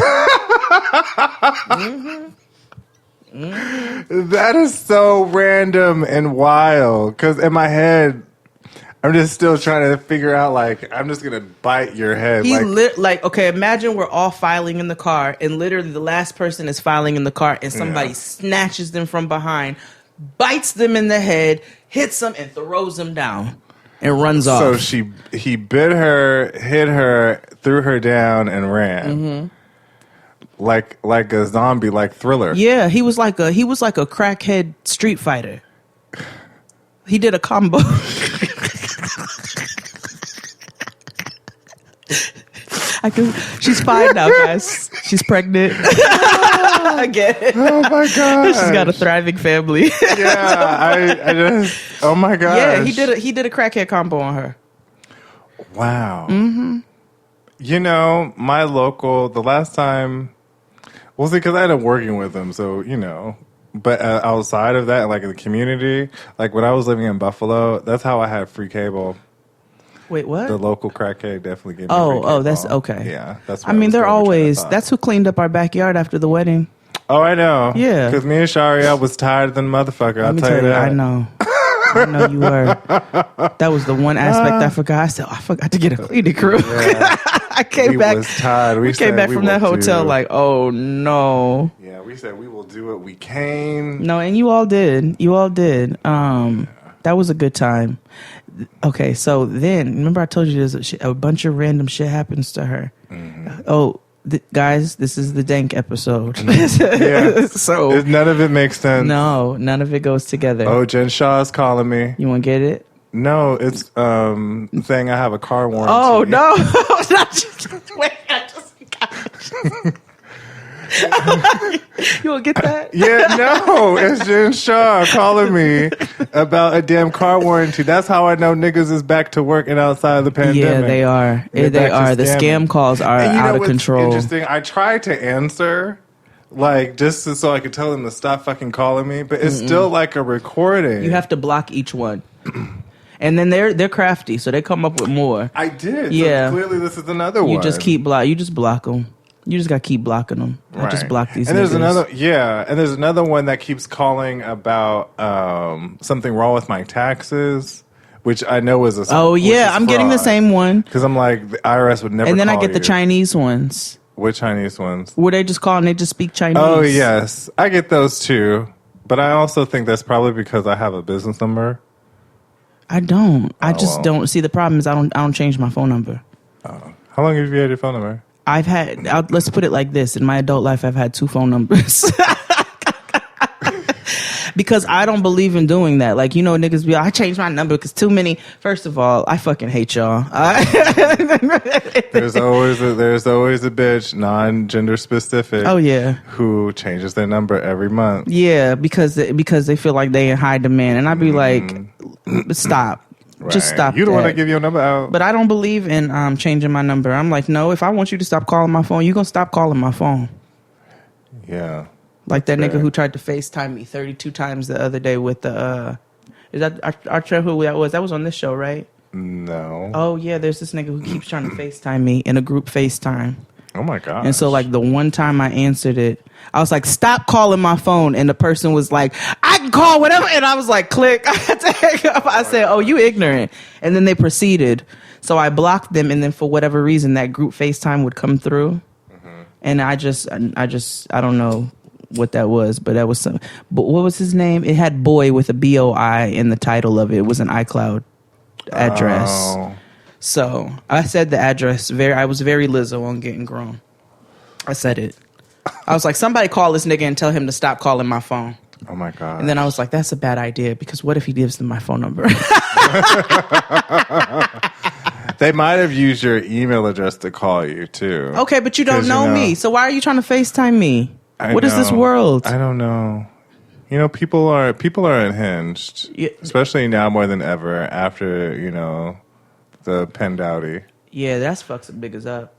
that is so random and wild. Because in my head, I'm just still trying to figure out, like, I'm just going to bite your head. Okay, imagine we're all filing in the car, and literally the last person is filing in the car, and somebody snatches them from behind, bites them in the head, hits them, and throws them down, and runs off. So he bit her, hit her, threw her down, and ran. Like a zombie, like Thriller. Yeah, he was like a crackhead street fighter. He did a combo. She's fine now, guys. She's pregnant again. Oh my god! She's got a thriving family. Yeah, I just. Oh my god! Yeah, he did a crackhead combo on her. Wow. Mm-hmm. You know, the last time. Well, see, because I ended up working with them, so, But outside of that, like in the community, like when I was living in Buffalo, that's how I had free cable. Wait, what? The local crackhead definitely gave me free cable. Oh, that's okay. Yeah, that's. I mean, they're always. That's who cleaned up our backyard after the wedding. Oh, I know. Yeah, because me and Sharia was tired than motherfucker. I'll tell you that. I know. I know you were. That was the one aspect I forgot. I said, I forgot to get a cleaning crew. Yeah. I came back. Was tired. We came back from that hotel like, oh no. Yeah, we said we will do what we can. No, and you all did. That was a good time. Okay, so then remember I told you there's a bunch of random shit happens to her. Mm-hmm. Guys, this is the dank episode. Yeah. So none of it makes sense. No, none of it goes together. Oh, Jen Shaw's calling me. You want to get it? No, it's saying I have a car warranty. Oh no! Wait, I just got you want to get that? Yeah, no, it's Jen Shaw calling me about a damn car warranty. That's how I know niggas is back to work and outside of the pandemic. Yeah, they are. They are. The scam calls are out of control. Interesting. I tried to answer, like just so I could tell them to stop fucking calling me, but it's still like a recording. You have to block each one. And then they're crafty, so they come up with more. I did. Yeah. So clearly, this is another one. You just You just block them. You just got to keep blocking them. Right. I just block these. And there's there's another one that keeps calling about something wrong with my taxes, which I know is a. Oh yeah, I'm getting the same one because I'm like the IRS would never. And then call I get the Chinese ones. What Chinese ones? Where they just call and they just speak Chinese. Oh yes, I get those too. But I also think that's probably because I have a business number. I don't. I just don't. See, the problem is I don't change my phone number. Oh. How long have you had your phone number? Let's put it like this. In my adult life, I've had 2 phone numbers. Because I don't believe in doing that. Like, niggas be like, I changed my number because too many. First of all, I fucking hate y'all. There's always a bitch, non-gender specific. Oh yeah, who changes their number every month. Yeah, because they feel like they in high demand, and I'd be like, stop. Right. Just stop. You don't want to give your number out. But I don't believe in changing my number. I'm like, no, if I want you to stop calling my phone, you're going to stop calling my phone. Yeah. Like that nigga who tried to FaceTime me 32 times the other day with the... is that who that was? That was on this show, right? No. Oh, yeah, there's this nigga who keeps trying to FaceTime me in a group FaceTime. Oh, my God. And so, like, the one time I answered it, I was like, stop calling my phone. And the person was like, I can call whatever. And I was like, click. I had to hang up. I said, oh, you ignorant. And then they proceeded. So I blocked them. And then for whatever reason, that group FaceTime would come through. Mm-hmm. And I don't know what that was, but that was some. But what was his name? It had boy with a BOI in the title of it. It was an iCloud address. Oh. So I said the address. I was very Lizzo on Getting Grown. I said it. I was like, somebody call this nigga and tell him to stop calling my phone. Oh my God. And then I was like, that's a bad idea because what if he gives them my phone number? They might have used your email address to call you too. Okay, but you don't know me. So why are you trying to FaceTime me? What is this world? I don't know. People are unhinged, especially now more than ever after, the Pendowdy. Yeah, that's fucks the biggest up.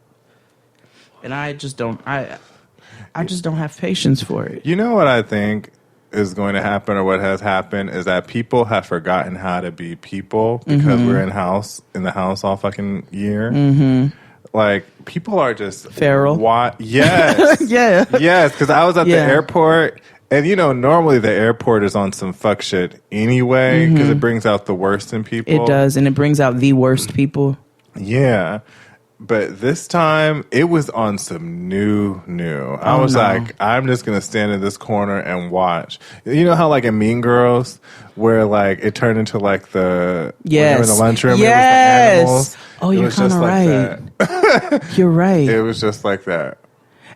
And I just don't have patience for it. You know what I think is going to happen, or what has happened, is that people have forgotten how to be people because we're in the house all fucking year. Mm-hmm. Like, people are just feral. Yes. Yeah. Yes, because I was at the airport, and normally the airport is on some fuck shit anyway, because it brings out the worst in people. It does, and it brings out the worst people. Yeah. But this time, it was on some new. I was like, I'm just going to stand in this corner and watch. You know how, like, in Mean Girls, where, like, it turned into, like, when they were in the lunchroom, and it was the animals? Oh, you're kind of right. You're right. It was just like that.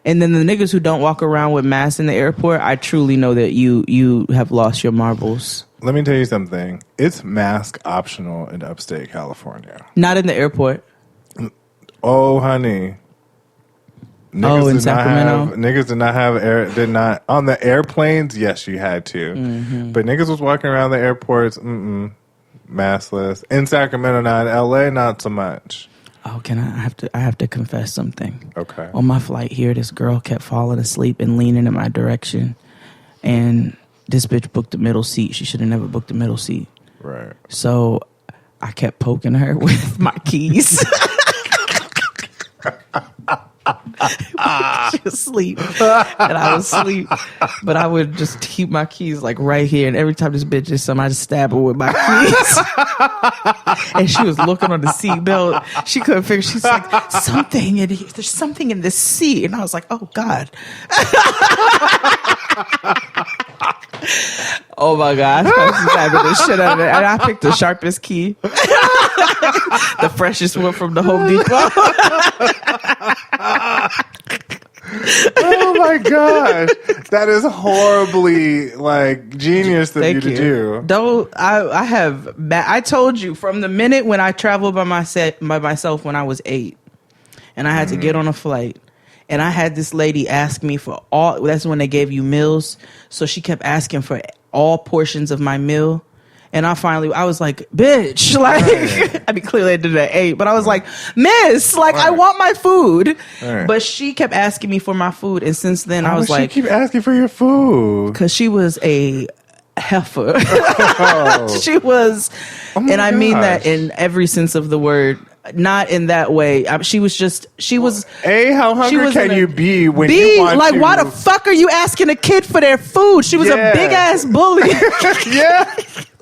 And then the niggas who don't walk around with masks in the airport, I truly know that you have lost your marbles. Let me tell you something. It's mask optional in upstate California. Not in the airport. Oh, honey. Niggas in Sacramento? Niggas did not on the airplanes, yes, you had to. Mm-hmm. But niggas was walking around the airports, maskless. In Sacramento, not in LA, not so much. Oh, I have to confess something. Okay. On my flight here, this girl kept falling asleep and leaning in my direction. And this bitch booked the middle seat. She should have never booked the middle seat. Right. So I kept poking her with my keys. She was asleep and I was asleep, but I would just keep my keys like right here, and every time this bitch did something, I just stab her with my keys. And she was looking on the seatbelt. She couldn't figure. She's like, there's something in this seat, and I was like, oh God. Oh my God, I was stabbing the shit out of it, and I picked the sharpest key, the freshest one from the Home Depot. Oh my gosh, that is horribly like genius of you to do. Don't I told you from the minute when I traveled by myself when I was 8, and I had to get on a flight. And I had this lady ask me for that's when they gave you meals. So she kept asking for all portions of my meal. And I was like, bitch, like, right. I mean, clearly I did it at 8, but I was like, miss, like, right. I want my food. Right. But she kept asking me for my food. And since then, I was like, she keep asking for your food? Because she was a heifer. Oh. She was, and I mean that in every sense of the word. Not in that way. She was. How hungry can you be when you want like, to? why the fuck are you asking a kid for their food? She was a big ass bully. Yeah.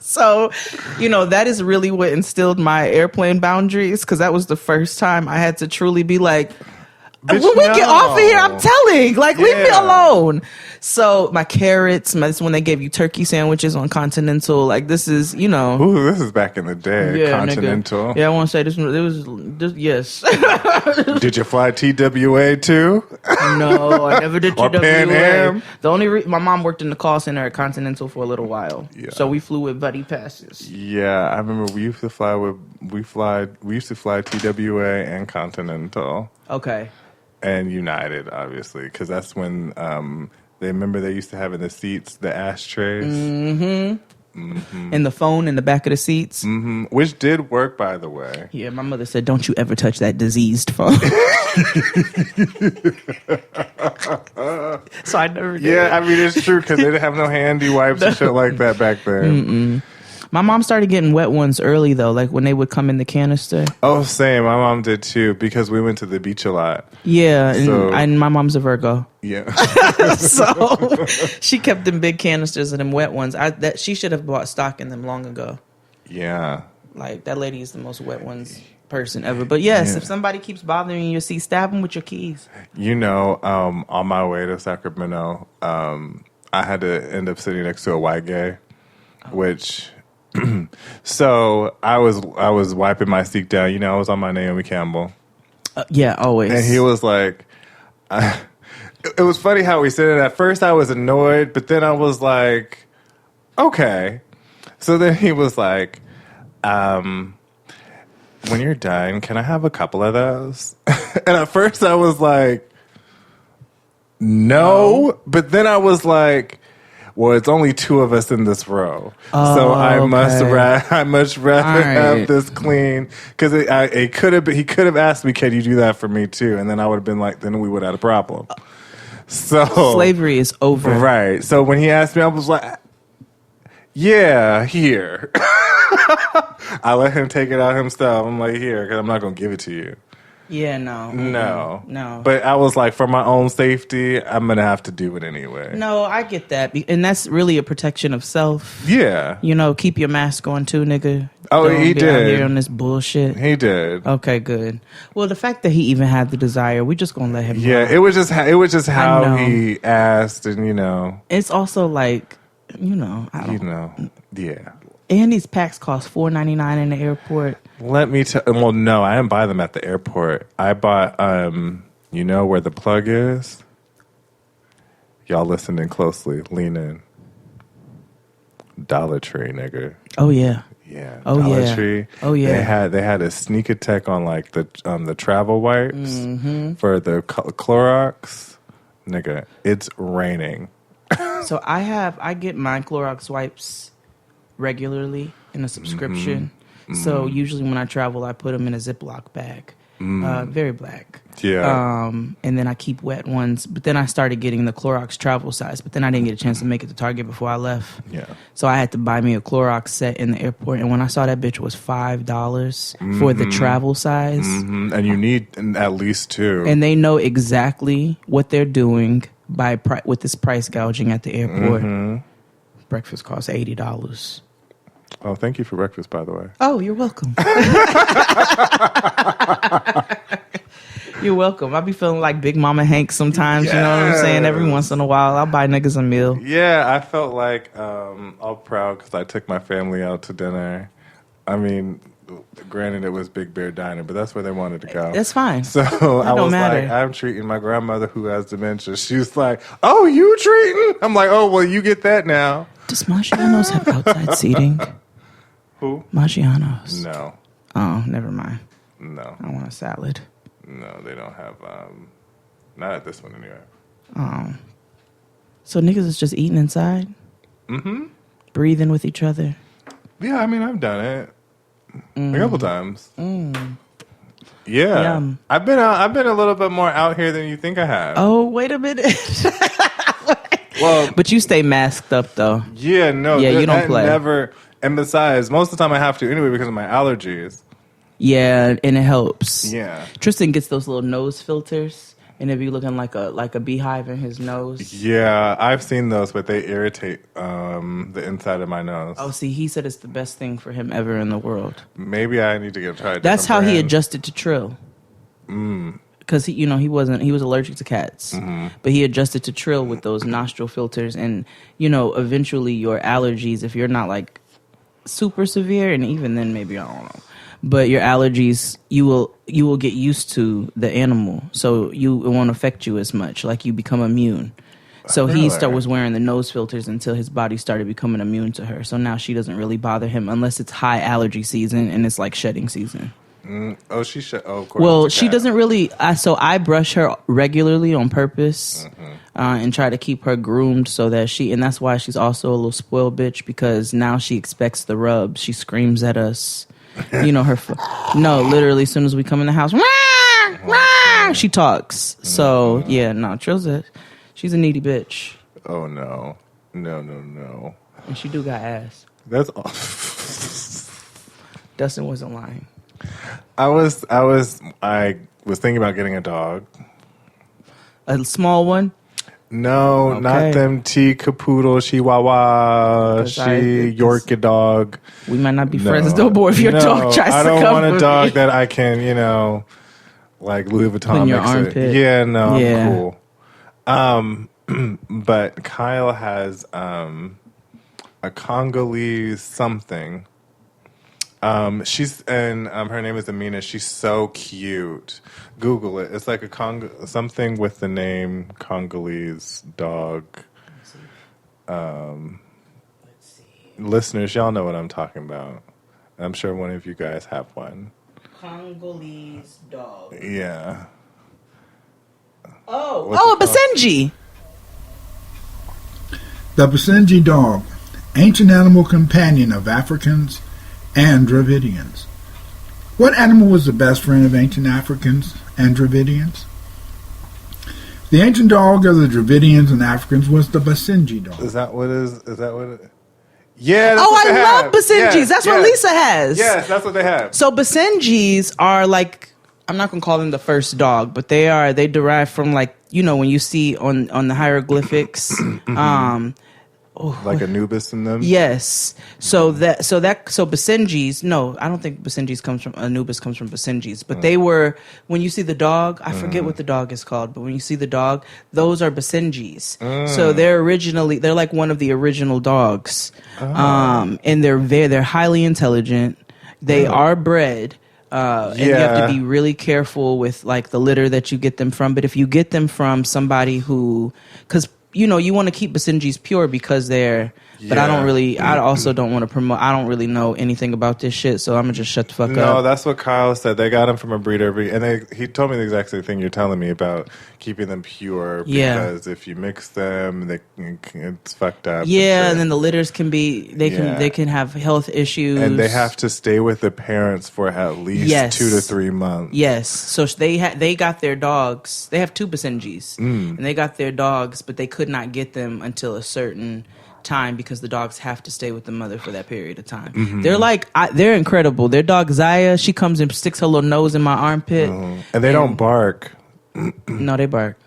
So, that is really what instilled my airplane boundaries, because that was the first time I had to truly be like, bitch, when we get off of here, I'm telling, like, leave me alone. So my carrots, that's when they gave you turkey sandwiches on Continental. Like, this is, Ooh, this is back in the day. Yeah, Continental. Nigga. Yeah, I want to say this. It was yes. Did you fly TWA too? No, I never did TWA. Or Pan Am? The only my mom worked in the call center at Continental for a little while. Yeah. So we flew with buddy passes. Yeah, I remember we used to fly TWA and Continental. Okay. And United, obviously, because that's when they used to have in the seats the ashtrays. Mm-hmm. Mm-hmm. And the phone in the back of the seats. Mm-hmm. Which did work, by the way. Yeah, my mother said, don't you ever touch that diseased phone. So I never did. Yeah, I mean, it's true, because they didn't have no handy wipes and shit like that back then. Mm-mm. My mom started getting wet ones early, though, like when they would come in the canister. Oh, same. My mom did, too, because we went to the beach a lot. Yeah, and my mom's a Virgo. Yeah. So she kept them big canisters of them wet ones. She should have bought stock in them long ago. Yeah. Like, that lady is the most wet ones person ever. But yes, if somebody keeps bothering you, stab them with your keys. On my way to Sacramento, I had to end up sitting next to a white gay, which... So I was wiping my seat down. I was on my Naomi Campbell. Yeah, always. And he was like, it was funny how he said it. At first I was annoyed, but then I was like, okay. So then he was like, when you're done, can I have a couple of those? And at first I was like, no. But then I was like, well, it's only 2 of us in this row, so I much rather have this clean, because he could have asked me, "Can you do that for me too?" And then I would have been like, then we would have had a problem. So slavery is over, right? So when he asked me, I was like, "Yeah, here." I let him take it out himself. I'm like, "Here," because I'm not gonna give it to you. Yeah, no. No. But I was like, for my own safety, I'm going to have to do it anyway. No, I get that. And that's really a protection of self. Yeah. Keep your mask on too, nigga. Oh, Don't he be did. Out here on this bullshit. He did. Okay, good. Well, the fact that he even had the desire, we just going to let him Yeah, know. it was just how he asked, and It's also like, yeah. And these packs cost $4.99 in the airport. Let me tell. Well, no, I didn't buy them at the airport. I bought, where the plug is. Y'all listening closely. Lean in. Dollar Tree, nigga. Oh yeah. Yeah. Oh Dollar yeah. Tree. Oh yeah. They had a sneak attack on like the travel wipes for the Clorox. Nigga, it's raining. So I get my Clorox wipes regularly in a subscription. So usually when I travel, I put them in a Ziploc bag. very black. Yeah. And then I keep wet ones. But then I started getting the Clorox travel size. But then I didn't get a chance to make it to Target before I left. Yeah. So I had to buy me a Clorox set in the airport. And when I saw that bitch was $5 for the travel size. And you need at least 2. And they know exactly what they're doing with this price gouging at the airport. Breakfast costs $80. Oh, thank you for breakfast, by the way. Oh, you're welcome. You're welcome. I be feeling like Big Mama Hank sometimes, you know what I'm saying? Every once in a while, I'll buy niggas a meal. Yeah, I felt like all proud because I took my family out to dinner. I mean, granted, it was Big Bear Diner, but that's where they wanted to go. That's fine. So I was like, I'm treating my grandmother who has dementia. She's like, oh, you treating? I'm like, oh, well, you get that now. Does Maggiano's have outside seating? Who? Maggiano's. No. Oh, never mind. No. I want a salad. No, they don't have, not at this one anyway. Oh. So niggas is just eating inside? Mm-hmm. Breathing with each other? Yeah, I mean, I've done it a couple times. Yeah. Yum. I've been a little bit more out here than you think I have. Oh, wait a minute. Well, but you stay masked up, though. Yeah, no. Yeah, you don't play. Never. And besides, most of the time I have to anyway because of my allergies. Yeah, and it helps. Yeah. Tristan gets those little nose filters, and it be looking like a beehive in his nose. Yeah, I've seen those, but they irritate the inside of my nose. Oh, see, he said it's the best thing for him ever in the world. Maybe I need to get tried. That's how he adjusted to Trill. Because he was allergic to cats, but he adjusted to Trill with those nostril filters, and eventually your allergies, if you're not like super severe, and even then maybe I don't know. But your allergies, you will get used to the animal, so it won't affect you as much. Like you become immune. So he was wearing the nose filters until his body started becoming immune to her. So now she doesn't really bother him unless it's high allergy season and it's like shedding season. Oh, she should. Oh, of course. Well, she doesn't really. So I brush her regularly on purpose and try to keep her groomed so that and that's why she's also a little spoiled bitch because now she expects the rub. She screams at us. No, literally, as soon as we come in the house, rah, rah, she talks. So, yeah, no, she's a needy bitch. Oh, no. No. And she do got ass. That's Dustin wasn't lying. I was thinking about getting a dog. A small one? No, not them T-Capoodle, Chihuahua, Yorkie dog. We might not be friends no more if your dog tries to come. I don't want a dog that I can, like Louis Vuitton in your mix armpit. it. Yeah, no, I'm cool. But Kyle has a Congolese something. Her name is Amina. She's so cute. Google it. It's like something with the name Congolese dog. Listeners, y'all know what I'm talking about. I'm sure one of you guys have one. Congolese dog. Yeah. A Basenji. The Basenji dog, ancient animal companion of Africans and Dravidians. What animal was the best friend of ancient Africans and Dravidians? The ancient dog of the Dravidians and Africans was the Basenji dog. Is that what it is? Yeah. That's I love Basenjis. That's what Lisa has. Yes, that's what they have. So Basenjis are like, I'm not going to call them the first dog, but they derive from like, when you see on the hieroglyphics, like Anubis in them? Yes. So Basenjis, no, I don't think Anubis comes from Basenjis, but they were, when you see the dog, I forget what the dog is called, but when you see the dog, those are Basenjis. So they're like one of the original dogs. And they're highly intelligent. They are bred. And you have to be really careful with like the litter that you get them from. But if you get them from somebody because you want to keep Basenjis pure because they're But I don't really, I also don't want to promote, I don't really know anything about this shit, so I'm going to just shut the fuck up. No, that's what Kyle said. They got him from a breeder, and he told me the exact same thing you're telling me about keeping them pure, because if you mix them, it's fucked up. Yeah, and then the litters can be, they can have health issues. And they have to stay with the parents for at least 2 to 3 months. Yes, so they got their dogs, they have 2 Basenjis, and they got their dogs, but they could not get them until a certain time because the dogs have to stay with the mother for that period of time. Mm-hmm. They're incredible. Their dog Zaya, she comes and sticks her little nose in my armpit, and they don't bark. No, they bark.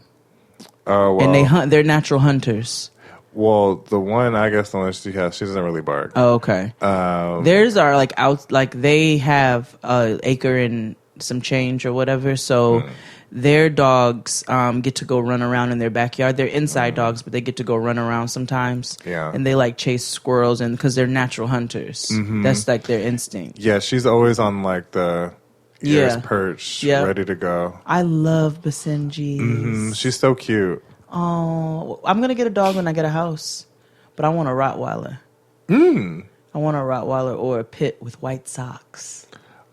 Oh, well. And they hunt. They're natural hunters. Well, the one, I guess the one she has, she doesn't really bark. Oh, okay. Theirs are like out, like they have an acre and some change or whatever, so their dogs get to go run around in their backyard. They're inside dogs, but they get to go run around sometimes. Yeah. And they like chase squirrels, and because they're natural hunters. That's like their instinct. Yeah, she's always on like the ears perched, ready to go. I love Basenjis. She's so cute. Oh, I'm going to get a dog when I get a house, but I want a Rottweiler. I want a Rottweiler or a pit with white socks.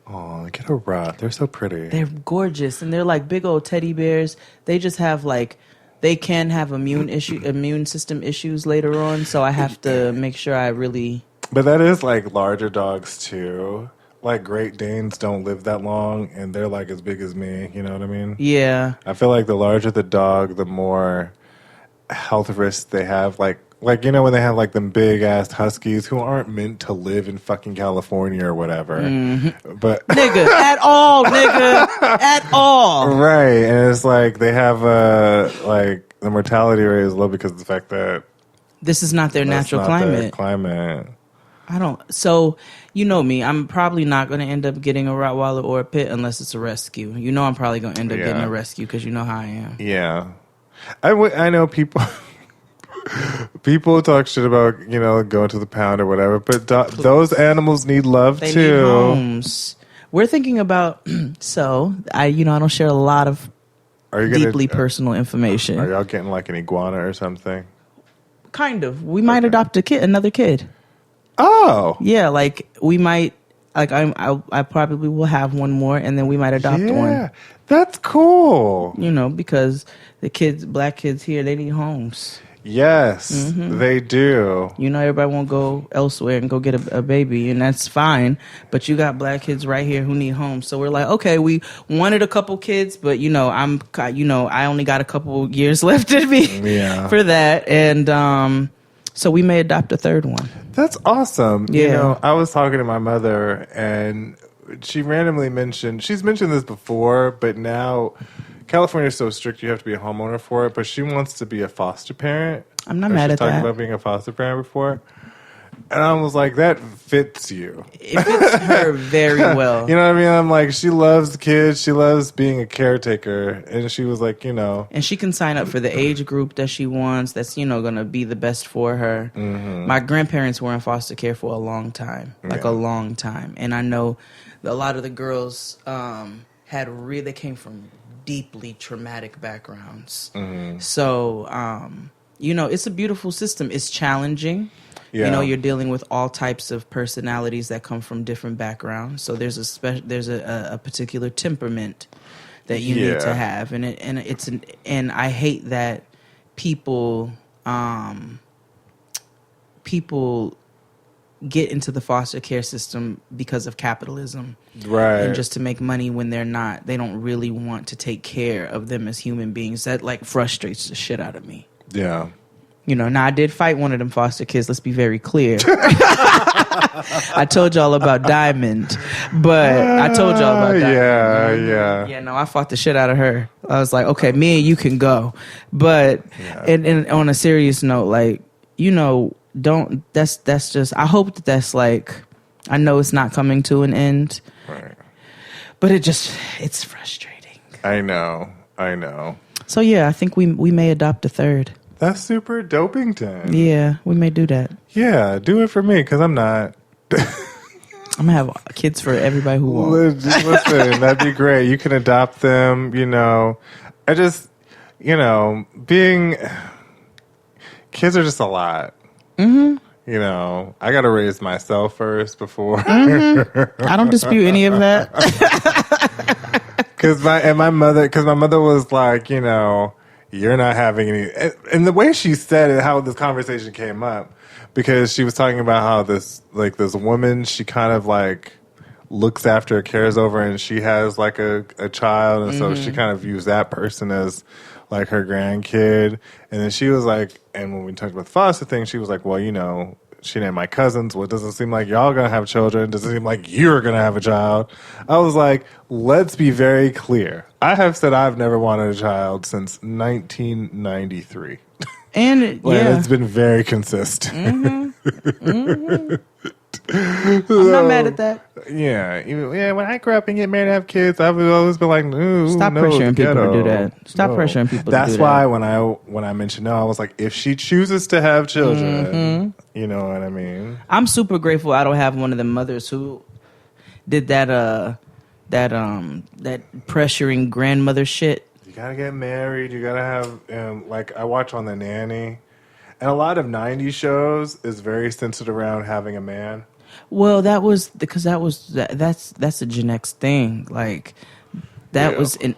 Oh, get a Rott. They're so pretty. They're gorgeous, and they're like big old teddy bears. They just have like, they can have immune system issues later on, so I have to make sure I really... But that is like larger dogs too. Like Great Danes don't live that long, and they're like as big as me. You know what I mean? Yeah. I feel like the larger the dog, the more health risks they have. Like you know when they have like them big ass huskies who aren't meant to live in fucking California or whatever. But nigga, at all. Right, and it's like they have like the mortality rate is low because of the fact that this is not their natural climate. I don't. So, you know me. I'm probably not going to end up getting a Rottweiler or a pit unless it's a rescue. You know I'm probably going to end up getting a rescue because you know how I am. Yeah. I know people... People talk shit about, you know, going to the pound or whatever, but those animals need love too. They need homes. We're thinking about... So, I don't share a lot of deeply personal information. Are y'all getting like an iguana or something? Kind of. We might adopt another kid. Oh, yeah, like we might, like I probably will have one more, and then we might adopt one. Yeah, that's cool. You know, because the black kids here, they need homes. Yes, they do. You know, everybody won't go elsewhere and go get a baby, and that's fine. But you got black kids right here who need homes. So we're like, okay, we wanted a couple kids, but I only got a couple years left in me for that, and so we may adopt a third one. That's awesome. Yeah. You know, I was talking to my mother, and she randomly she's mentioned this before, but now California is so strict you have to be a homeowner for it, but she wants to be a foster parent. I'm not mad at that. She's talking about being a foster parent before. And I was like, that fits you. It fits her very well. You know what I mean? I'm like, she loves kids. She loves being a caretaker. And she was like, you know. And she can sign up for the age group that she wants that's, going to be the best for her. My grandparents were in foster care for a long time. Like a long time. And I know a lot of the girls they came from deeply traumatic backgrounds. So, it's a beautiful system. It's challenging. Yeah. You're dealing with all types of personalities that come from different backgrounds. So there's a particular temperament that you need to have, and I hate that people get into the foster care system because of capitalism, right? And just to make money when they don't really want to take care of them as human beings. That like frustrates the shit out of me. Yeah. Now I did fight one of them foster kids. Let's be very clear. I told y'all about Diamond, but I told y'all about Diamond. Yeah. No, I fought the shit out of her. I was like, okay, me and you can go. But, and on a serious note, like, that's just, I hope that's like, I know it's not coming to an end. Right. But it's frustrating. I know. So yeah, I think we may adopt a third. That's super dopington. Yeah, we may do that. Yeah, do it for me, because I'm not. I'm going to have kids for everybody who wants. Listen, that'd be great. You can adopt them, I just, being... Kids are just a lot. You know, I got to raise myself first before. I don't dispute any of that. Because my mother was like, you know, you're not having any. And the way she said it, how this conversation came up, because she was talking about how this woman, she kind of like looks after, cares over, and she has like a child, and so she kind of views that person as like her grandkid. And then she was like, and when we talked about the foster thing, she was like, well, you know, she named my cousins. Well, it doesn't seem like y'all gonna have children. It doesn't seem like you're gonna have a child. I was like, let's be very clear. I have said I've never wanted a child since 1993. And it's been very consistent. I'm not mad at that. Yeah. When I grew up and get married and have kids, I've always been like, no, stop pressuring people to do that. Stop pressuring people. That's why when I mentioned no, I was like, if she chooses to have children, you know what I mean. I'm super grateful I don't have one of the mothers who did that pressuring grandmother shit. You gotta get married. You gotta have like I watch on The Nanny, and a lot of '90s shows is very centered around having a man. Well, that's a Gen X thing. Like that was in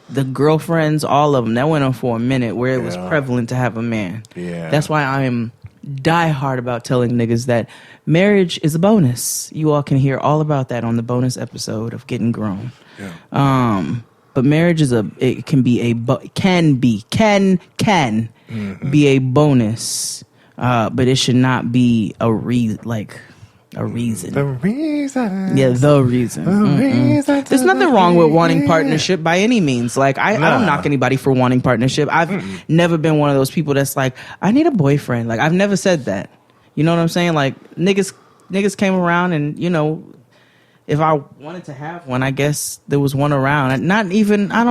the girlfriends, all of them. That went on for a minute where it was prevalent to have a man. Yeah, that's why I am diehard about telling niggas that marriage is a bonus. You all can hear all about that on the bonus episode of Getting Grown. Yeah. But marriage can be a bonus, but it should not be a reason. The reason. Yeah, the reason. There's nothing wrong with wanting partnership by any means. Like I don't knock anybody for wanting partnership. I've never been one of those people that's like, I need a boyfriend. Like I've never said that. You know what I'm saying? Like niggas came around, and you know, if I wanted to have one, I guess there was one around. And not even, I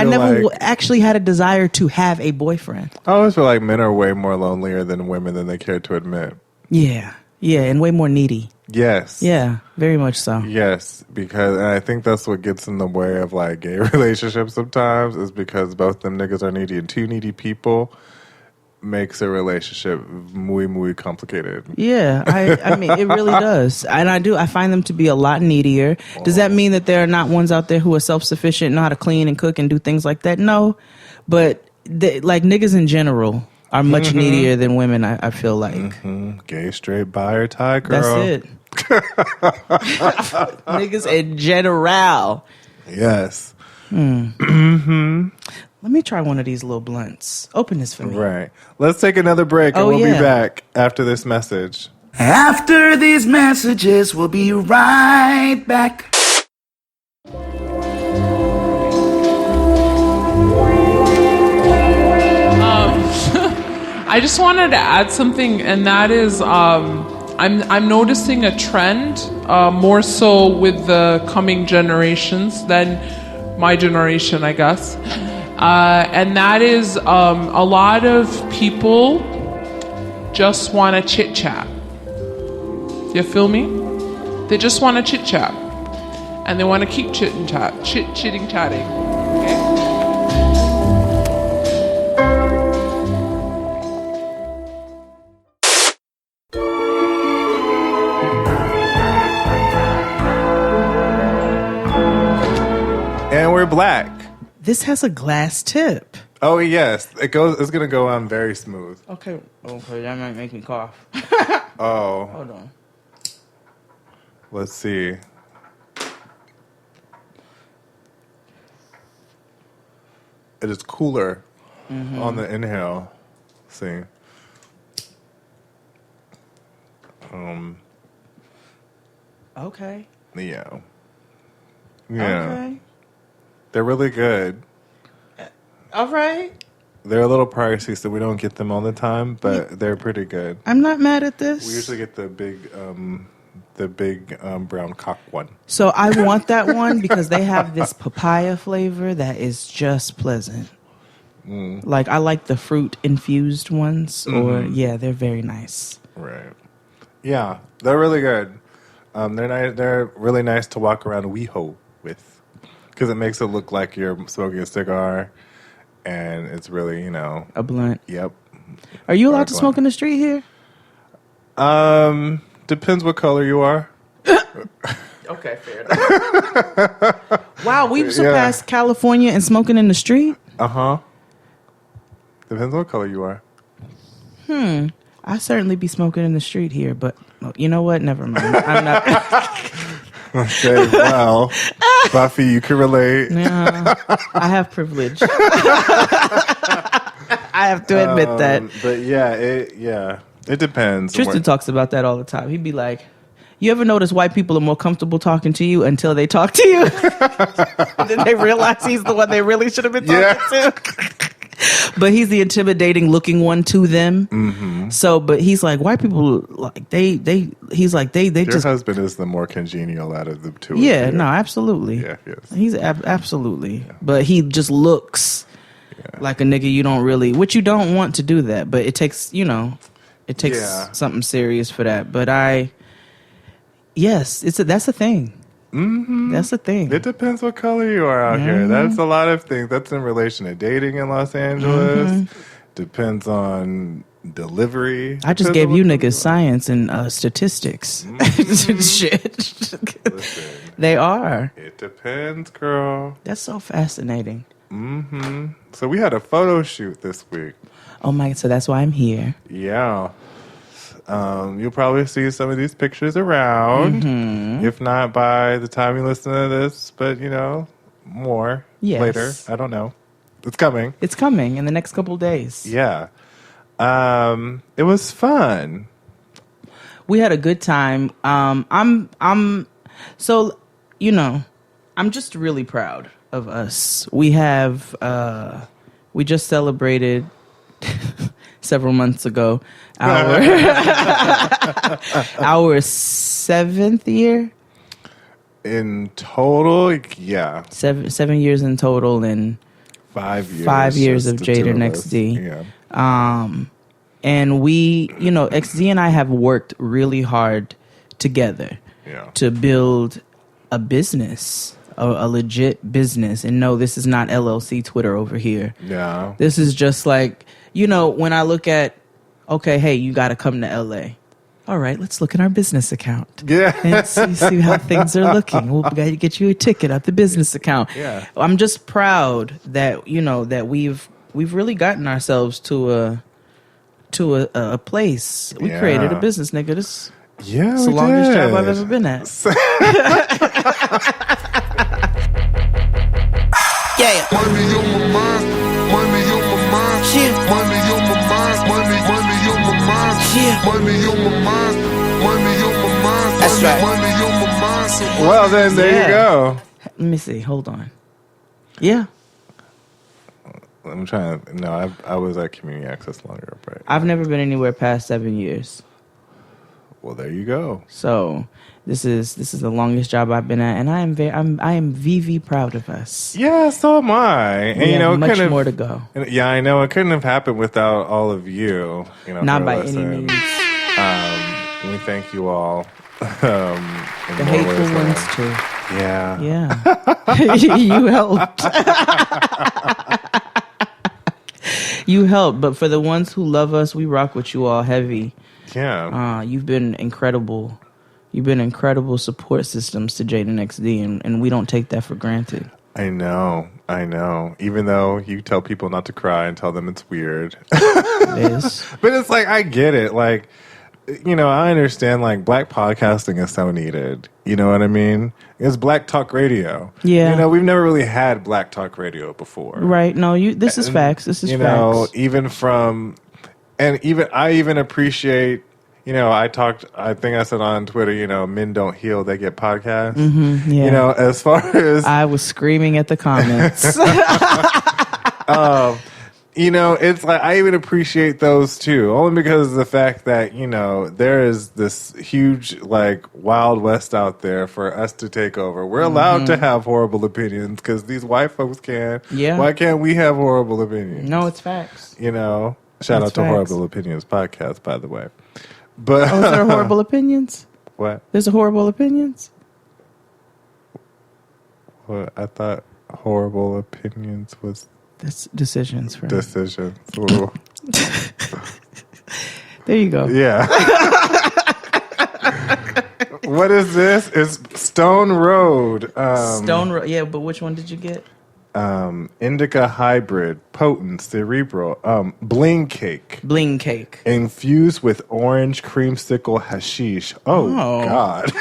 never actually had a desire to have a boyfriend. I always feel like men are way more lonelier than women than they care to admit. Yeah, and way more needy. Yes. Yeah, very much so. Yes, and I think that's what gets in the way of like gay relationships sometimes, is because both them niggas are needy, and two needy people makes a relationship muy complicated. Yeah, I mean it really does. And I find them to be a lot needier. Does that mean that there are not ones out there who are self-sufficient, know how to clean and cook and do things like that? No, but like niggas in general are much needier than women, I feel like. Gay, straight, bi, or tie, girl. That's it. Niggas in general. Yes. Let me try one of these little blunts. Open this for me. Right. Let's take another break, and we'll be back after this message. After these messages, we'll be right back. I just wanted to add something, and that is I'm noticing a trend more so with the coming generations than my generation, I guess. And that is a lot of people just want to chit chat. You feel me? They just want to chit chat, and they want to keep chitting chatting. Okay. And we're black. This has a glass tip. Oh yes, it's gonna go on very smooth. Okay, that might make me cough. Oh, hold on. Let's see. It is cooler on the inhale. Let's see. Okay. Yeah. Okay. They're really good. All right. They're a little pricey, so we don't get them all the time, but they're pretty good. I'm not mad at this. We usually get the big brown cock one. So I want that one because they have this papaya flavor that is just pleasant. Like I like the fruit infused ones, they're very nice. Right. Yeah, they're really good. They're nice. They're really nice to walk around WeHo with, because it makes it look like you're smoking a cigar, and it's really, a blunt. Yep. Are you allowed to smoke in the street here? Depends what color you are. Okay, fair enough. Wow, we've surpassed California and smoking in the street? Uh-huh. Depends what color you are. I certainly be smoking in the street here, but you know what? Never mind. I'm not. Okay, well, Buffy, you can relate. I have privilege. I have to admit that. But it depends. Tristan talks about that all the time. He'd be like, you ever notice white people are more comfortable talking to you until they talk to you? And then they realize he's the one they really should have been talking to. But he's the intimidating looking one to them. Mm-hmm. So, but he's like, white people, like he's like, they Your just. Your husband is the more congenial out of the two. Yeah, no, absolutely. Yeah, yes. He's absolutely. Yeah. But he just looks like a nigga you don't really, which you don't want to do that. But it takes, something serious for that. But that's a thing. Mm-hmm. That's a thing. It depends what color you are out here. That's a lot of things. That's in relation to dating in Los Angeles. Mm-hmm. Depends on delivery. I just gave you niggas science and statistics. Mm-hmm. Shit. Listen, they are. It depends, girl. That's so fascinating. Mm-hmm. So we had a photo shoot this week. Oh my! So that's why I'm here. Yeah. You'll probably see some of these pictures around. Mm-hmm. If not by the time you listen to this, but more later. I don't know. It's coming. It's coming in the next couple of days. Yeah. It was fun. We had a good time. I'm just really proud of us. We have we just celebrated several months ago our 7th year in total. Yeah, 7 years in total, and 5 years. 5 years of Jada and XD. Yeah. And we, XD and I have worked really hard together to build a business, a legit business. And no, this is not LLC Twitter over here. Yeah. This is just like, when I look at, okay, hey, you got to come to LA. All right, let's look at our business account. Yeah. And see how things are looking. We'll got to get you a ticket at the business account. Yeah. I'm just proud that, that we've really gotten ourselves to a place. We created a business, nigga. This it's the longest job I've ever been at. Yeah. Money on my mind. Money on my mind. Shit. Money on my mind. Money on my mind. Shit. Money on my mind. Money on my mind. That's right. Money on my mind. Well, then there you go. Let me see. Hold on. Yeah. I'm trying to. No, I was at community access longer, right? I've never been anywhere past 7 years. Well, there you go. So this is the longest job I've been at, and I am VV proud of us. Yeah, so am I. And we have much more to go. Yeah, I know it couldn't have happened without all of you. Not by any means. We thank you all. The hateful ones too. Yeah. You helped. You helped, but for the ones who love us, we rock with you all heavy. Yeah. You've been incredible. You've been incredible support systems to Jada and XD, and we don't take that for granted. I know. Even though you tell people not to cry and tell them it's weird. It is. But it's like, I get it. Like, I understand, like, black podcasting is so needed. You know what I mean? It's black talk radio. Yeah. We've never really had black talk radio before. Right. No, this is facts. This is facts. I even appreciate, I think I said on Twitter, men don't heal, they get podcasts. Mm-hmm, yeah. As far as... I was screaming at the comments. It's like, I even appreciate those too, only because of the fact that, there is this huge, like, Wild West out there for us to take over. We're allowed to have horrible opinions because these white folks can. Yeah. Why can't we have horrible opinions? No, it's facts. Shout out to Horrible Opinions podcast, by the way. But is there horrible opinions? What? There's a horrible opinions? Well, I thought horrible opinions was... That's decisions, friend. Decisions. There you go. Yeah. What is this? It's Stone Road. Stone Road. Yeah, but which one did you get? Indica Hybrid, Potent, Cerebral, Bling Cake. Bling Cake. Infused with orange creamsicle hashish. Oh. God.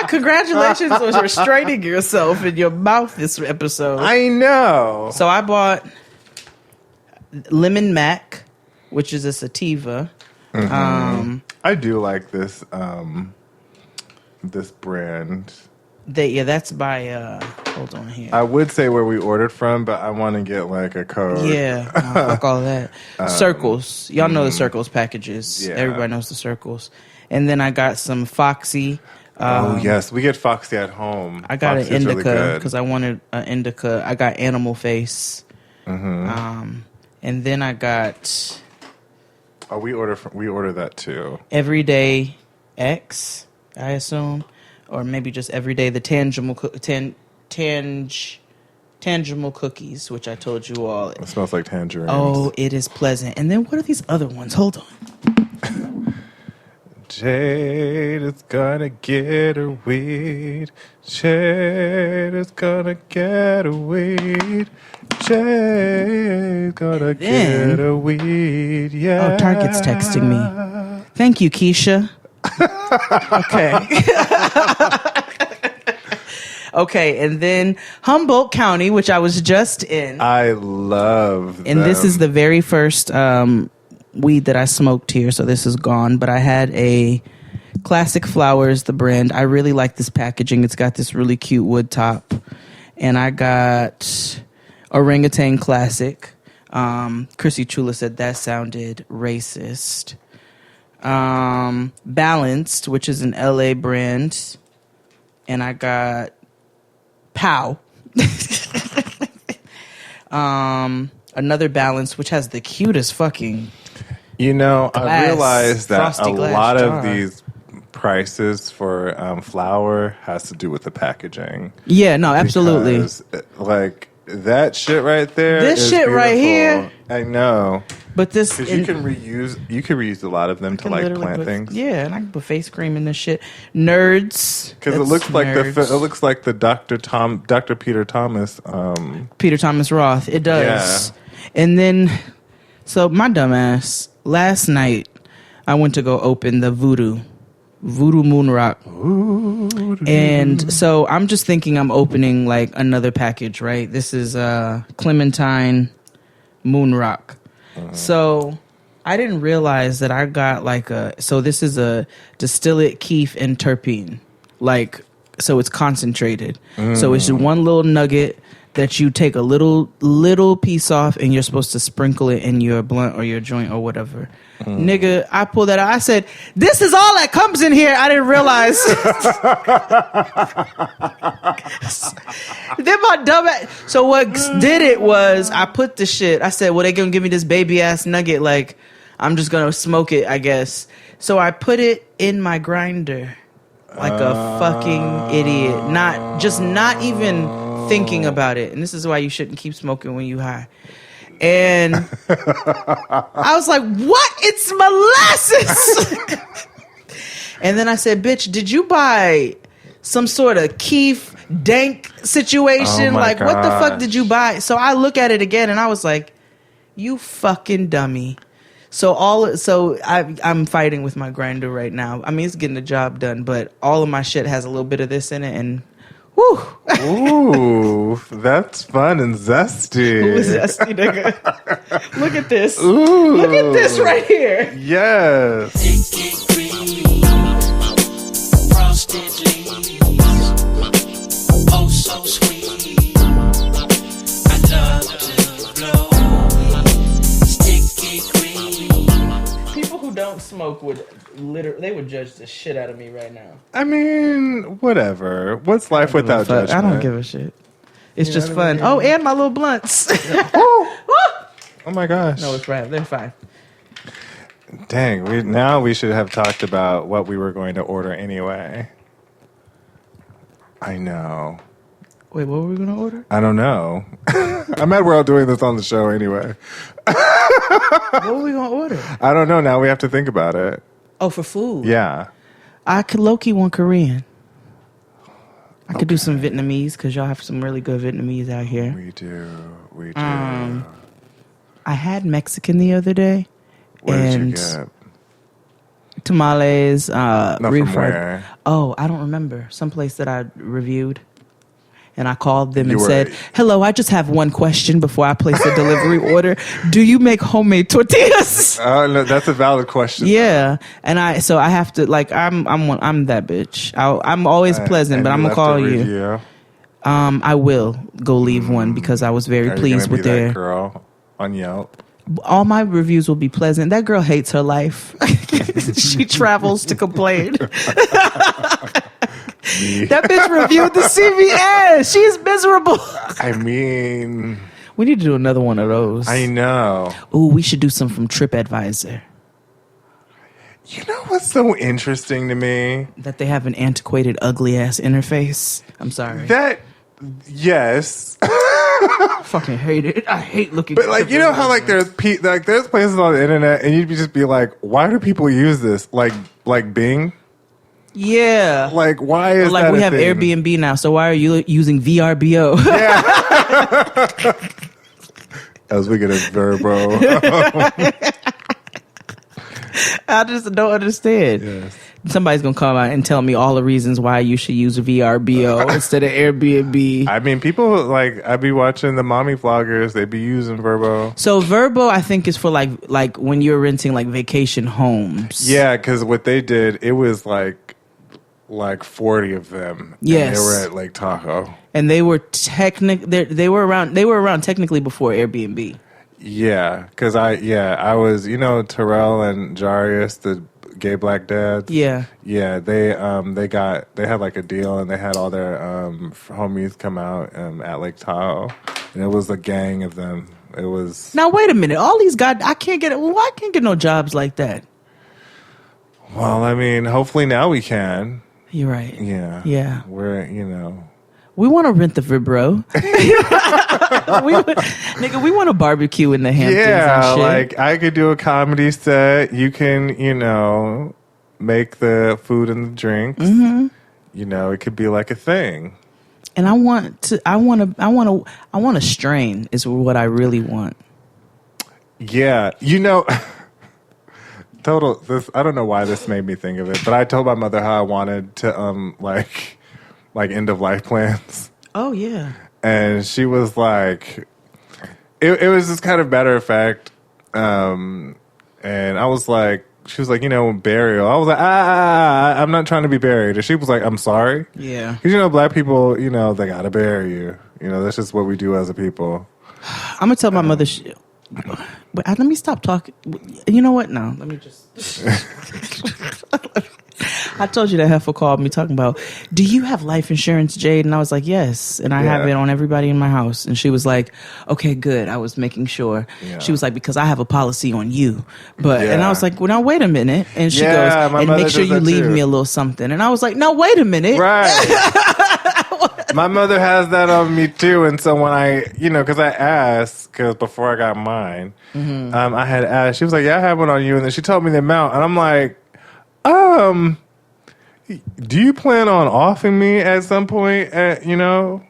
Congratulations on restraining yourself in your mouth this episode. I know. So I bought Lemon Mac, which is a sativa. Mm-hmm. I do like this this brand. That's by hold on here. I would say where we ordered from, but I want to get like a code. Yeah, fuck all that. Circles. Y'all know the Circles packages. Yeah. Everybody knows the Circles. And then I got some Foxy. Yes, we get Foxy at home. I got Foxy an indica because I wanted an indica. I got Animal Face. Mm-hmm. And then I got. Oh, we order that too. Everyday X, I assume. Or maybe just every day, the tangible cookies, which I told you all. It smells like tangerines. Oh, it is pleasant. And then what are these other ones? Hold on. Jade is gonna get a weed. Jade is gonna get a weed. Jade's gonna get a weed. Yeah. Oh, Target's texting me. Thank you, Keisha. Okay. Okay, and then Humboldt County, which I was just in. I love And this is the very first weed that I smoked here, so this is gone. But I had a Classic Flowers, the brand. I really like this packaging. It's got this really cute wood top. And I got Orangutan Classic. Chrissy Chula said that sounded racist. Balanced, which is an LA brand, and I got Pow. Another Balanced, which has the cutest fucking. I realized that a lot jar. of these prices for flour has to do with the packaging. Yeah, no, absolutely. Because, that shit right there. This shit beautiful. right here. I know. But this, because you can reuse a lot of them to plant things. Yeah, and I can put face cream in this shit. Nerds, because it looks like the Dr. Peter Thomas. Peter Thomas Roth. It does. Yeah. And then, so my dumbass last night, I went to go open the Voodoo Moon Rock. And so I'm just thinking I'm opening like another package, right? This is Clementine Moon Rock. So I didn't realize that I got this is a distillate keef and terpene. So it's concentrated. So it's just one little nugget that you take a little piece off and you're supposed to sprinkle it in your blunt or your joint or whatever. Nigga, I pulled that out. I said, this is all that comes in here. I didn't realize. Then my dumb ass. So what did it was I put the shit. I said, well, they gonna give me this baby ass nugget. Like, I'm just gonna smoke it, I guess. So I put it in my grinder like a fucking idiot. Not even thinking about it. And this is why you shouldn't keep smoking when you high. And I was like, what? It's molasses. And then I said, bitch, did you buy some sort of keef dank situation? What the fuck did you buy? So I look at it again and I was like, you fucking dummy. So I'm fighting with my grinder right now. I mean, it's getting the job done, but all of my shit has a little bit of this in it, and whew. Ooh, that's fun and zesty. Ooh, zesty, nigga. Look at this. Ooh. Look at this right here. Yes. Frosted leaves. Oh, so sweet. I love to blow. Sticky green. People who don't smoke they would judge the shit out of me right now. I mean, whatever. What's life without judgment? I don't give a shit. It's just fun. Oh, and my little blunts. Oh my gosh. No, it's right. They're fine. Dang, we should have talked about what we were going to order anyway. I know. Wait, what were we going to order? I don't know. I'm mad we're all doing this on the show anyway. What were we going to order? I don't know. Now we have to think about it. Oh, for food? Yeah. I could low-key want Korean. I could do some Vietnamese because y'all have some really good Vietnamese out here. We do. I had Mexican the other day. What did you get? Tamales. Not from where? Oh, I don't remember. Someplace that I reviewed. And I called them and said, hello, I just have one question before I place a delivery order. Do you make homemade tortillas? Oh, no, that's a valid question. Yeah. And I have to, like, I'm that bitch. I'm always pleasant, but I'm going to call you. I will go leave one because I was very pleased with their girl on Yelp. All my reviews will be pleasant. That girl hates her life. She travels to complain. That bitch reviewed the CVS. She's miserable. I mean, we need to do another one of those. I know. Ooh, we should do some from TripAdvisor. You know what's so interesting to me? That they have an antiquated, ugly ass interface. I'm sorry. Yes. I fucking hate it. I hate looking. But like, you know how like there's places on the internet, and you'd just be like, why do people use this? Like Bing. Yeah. Like, why is like that we a have thing? Airbnb now? So why are you using VRBO? Yeah. As we get a verbo. I just don't understand. Yes. Somebody's gonna come out and tell me all the reasons why you should use VRBO instead of Airbnb. I mean, people I be watching the mommy vloggers. They be using Verbo. So Verbo, I think, is for like when you're renting like vacation homes. Yeah, because what they did, it was like 40 of them. Yes, and they were at Lake Tahoe, and they were they were around technically before Airbnb. Yeah, because I was Terrell and Jarius, the gay black dads. Yeah. They had like a deal, and they had all their homies come out at Lake Tahoe, and it was a gang of them. It was. Now wait a minute, all these guys, I can't get no jobs like that. Well, I mean, hopefully now we can. You're right. Yeah. Yeah. We're we want to rent the Vibro. We want to barbecue in the Hamptons. Yeah, and shit. like I could do a comedy set. You can, make the food and the drinks. Mm-hmm. It could be like a thing. And I want a strain is what I really want. Yeah, total. I don't know why this made me think of it, but I told my mother how I wanted to like end of life plans. Oh yeah. And she was like, it was just kind of matter of fact. And I was like, she was like, burial. I was like, I'm not trying to be buried. And she was like, I'm sorry. Yeah. Because, black people, they got to bury you. That's just what we do as a people. I'm going to tell my mother. But let me stop talking. You know what? No, let me just. I told you that heifer called me talking about, do you have life insurance, Jade? And I was like, yes. And I have it on everybody in my house. And she was like, okay, good. I was making sure. Yeah. She was like, because I have a policy on you. And I was like, well, now wait a minute. And she goes, and make sure you leave me a little something. And I was like, no, wait a minute. Right. My mother has that on me too. And so when because I asked, because before I got mine, I had asked, she was like, yeah, I have one on you. And then she told me the amount. And I'm like, do you plan on offing me at some point? Well,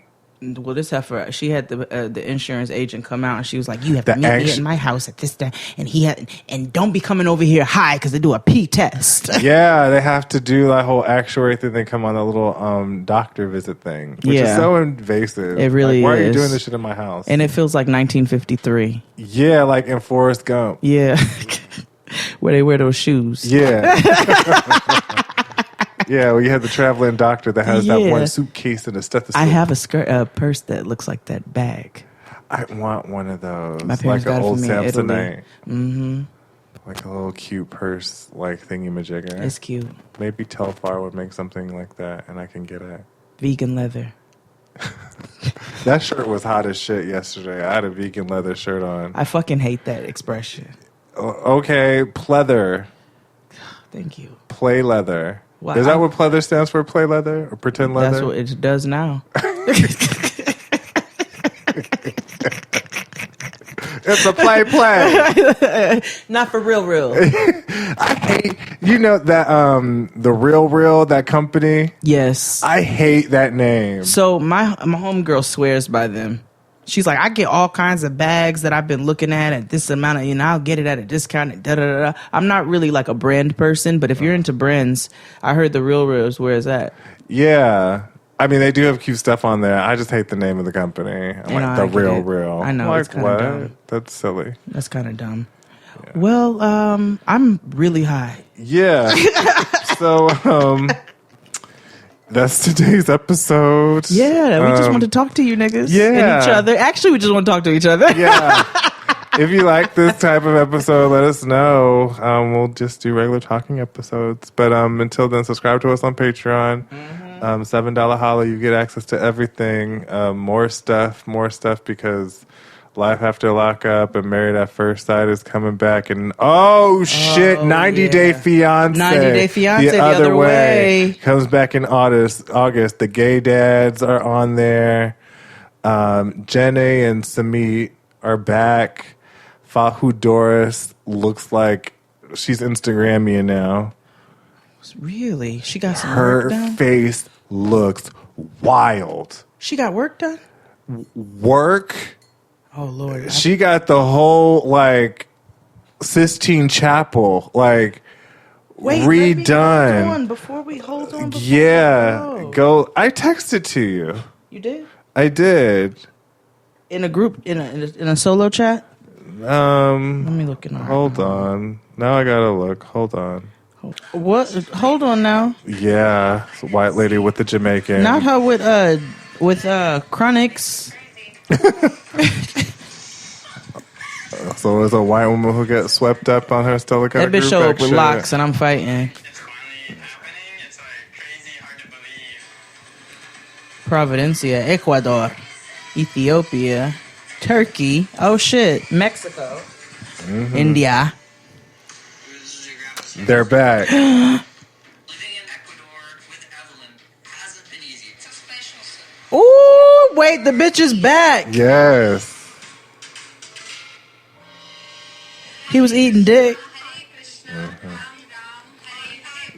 this heifer, she had the insurance agent come out, and she was like, "You have to meet me at my house at this time, and don't be coming over here high because they do a pee test." Yeah, they have to do that whole actuary thing. They come on a little doctor visit thing, which is so invasive. It really is. Why are you doing this shit in my house? And it feels like 1953. Yeah, like in Forrest Gump. Yeah, where they wear those shoes. Yeah. Yeah, well, you have the traveling doctor that has that one suitcase and a stethoscope. I have a purse that looks like that bag. I want one of those. My parents got it for me in Italy. Mm-hmm. Like a little cute purse, like thingy-majigger. It's cute. Maybe Telfar would make something like that, and I can get it. Vegan leather. That shirt was hot as shit yesterday. I had a vegan leather shirt on. I fucking hate that expression. Okay, pleather. Thank you. Play leather. Well, is that what pleather stands for? Play leather or pretend leather? That's what it does now. It's a play. Not for real. I hate, that the Real, that company. Yes, I hate that name. So my homegirl swears by them. She's like, I get all kinds of bags that I've been looking at this amount of, I'll get it at a discount. And da da da. I'm not really like a brand person, but if you're into brands, I heard the Real is where is that? Yeah. I mean, they do have cute stuff on there. I just hate the name of the company. I'm like, the Real. I know. Like, it's kind of dumb. That's silly. That's kind of dumb. Yeah. Well, I'm really high. Yeah. So, that's today's episode. Yeah, we just want to talk to you niggas. Yeah. And each other. Actually, we just want to talk to each other. Yeah. If you like this type of episode, let us know. We'll just do regular talking episodes. But until then, subscribe to us on Patreon. $7 holla, you get access to everything. More stuff because Life After Lockup and Married at First Sight is coming back. And 90 Day Fiance. 90 Day Fiance the other way. Comes back in August. The gay dads are on there. Jenny and Samit are back. Fahu Doris looks like she's Instagrammy now. Really? She got some work done? Her face looks wild. She got work done? Work? Oh, Lord. She got the whole, Sistine Chapel, Wait, redone. Before we hold on. Go. I texted to you. You did? I did. In a group, in a solo chat? Let me look in. Hold on. Now I gotta look. Hold on. What? Hold on now. Yeah, it's a white lady with the Jamaican. Not her with chronics. So it's a white woman who gets swept up on her Stella That bitch show up with locks and I'm fighting. Providencia, Ecuador, Ethiopia, Turkey. Oh shit, Mexico, India. They're back. Ooh, wait, the bitch is back. Yes. He was eating dick.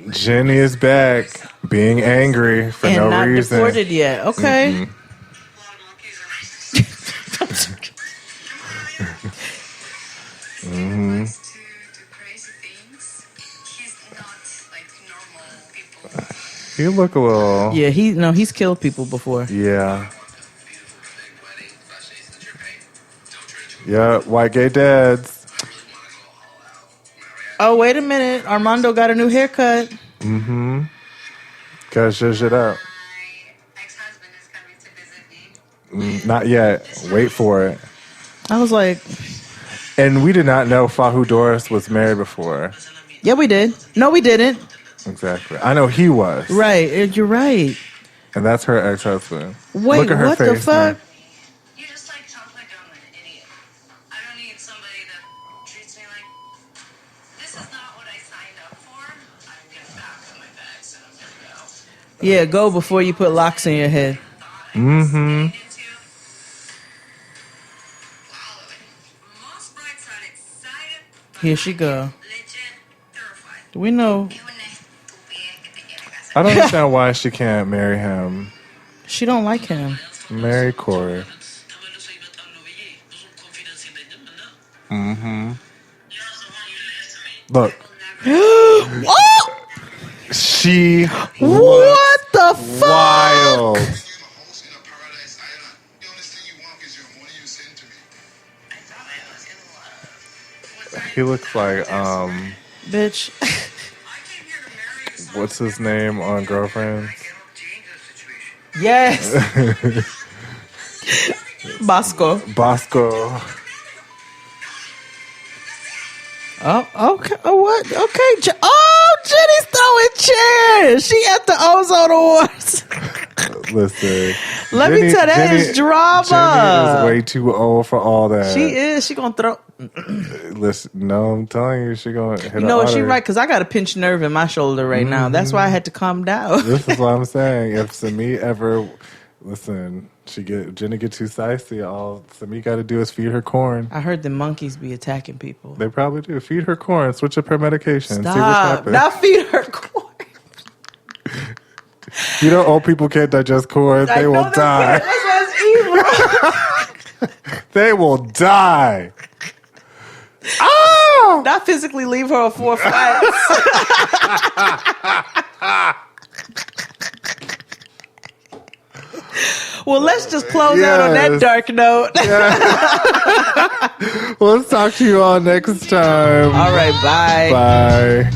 Jenny is back, being angry for no not reason. Deported yet. Okay. He look a little. Yeah, he's killed people before. Yeah. Yeah, white gay dads. Oh, wait a minute. Armando got a new haircut. Gotta shush it up. Not yet. Wait for it. I was like... And we did not know Fahu Doris was married before. Yeah, we did. No, we didn't. Exactly. I know he was. Right. You're right. And that's her ex-husband. Wait, look at her what face the fuck? now. Yeah, go before you put locks in your head. Here she go. Do we know? I don't understand why she can't marry him. She don't like him. Marry Corey. Look. Oh! She what the fuck? Wild. He looks like bitch. What's his name on Girlfriends? Yes. Bosco. Oh, okay. Oh, what? Okay. Jenny's throwing chairs. She at the Ozone Awards. Listen. Let me tell you, that is drama. Jenny is way too old for all that. She is. She gonna throw. Listen, no, I'm telling you, she gonna hit. You know what? She right, because I got a pinched nerve in my shoulder right now. That's why I had to calm down. This is what I'm saying. If Samit ever Listen, Jenna get too sicey. All you got to do is feed her corn. I heard the monkeys be attacking people. They probably do. Feed her corn. Switch up her medication. Stop. See what happens. Not feed her corn. You know, old people can't digest corn. They will die. That's evil. They will die. Oh! Not physically leave her on 4 flights. Well, let's just close out on that dark note. Well, let's talk to you all next time. All right, bye. Bye.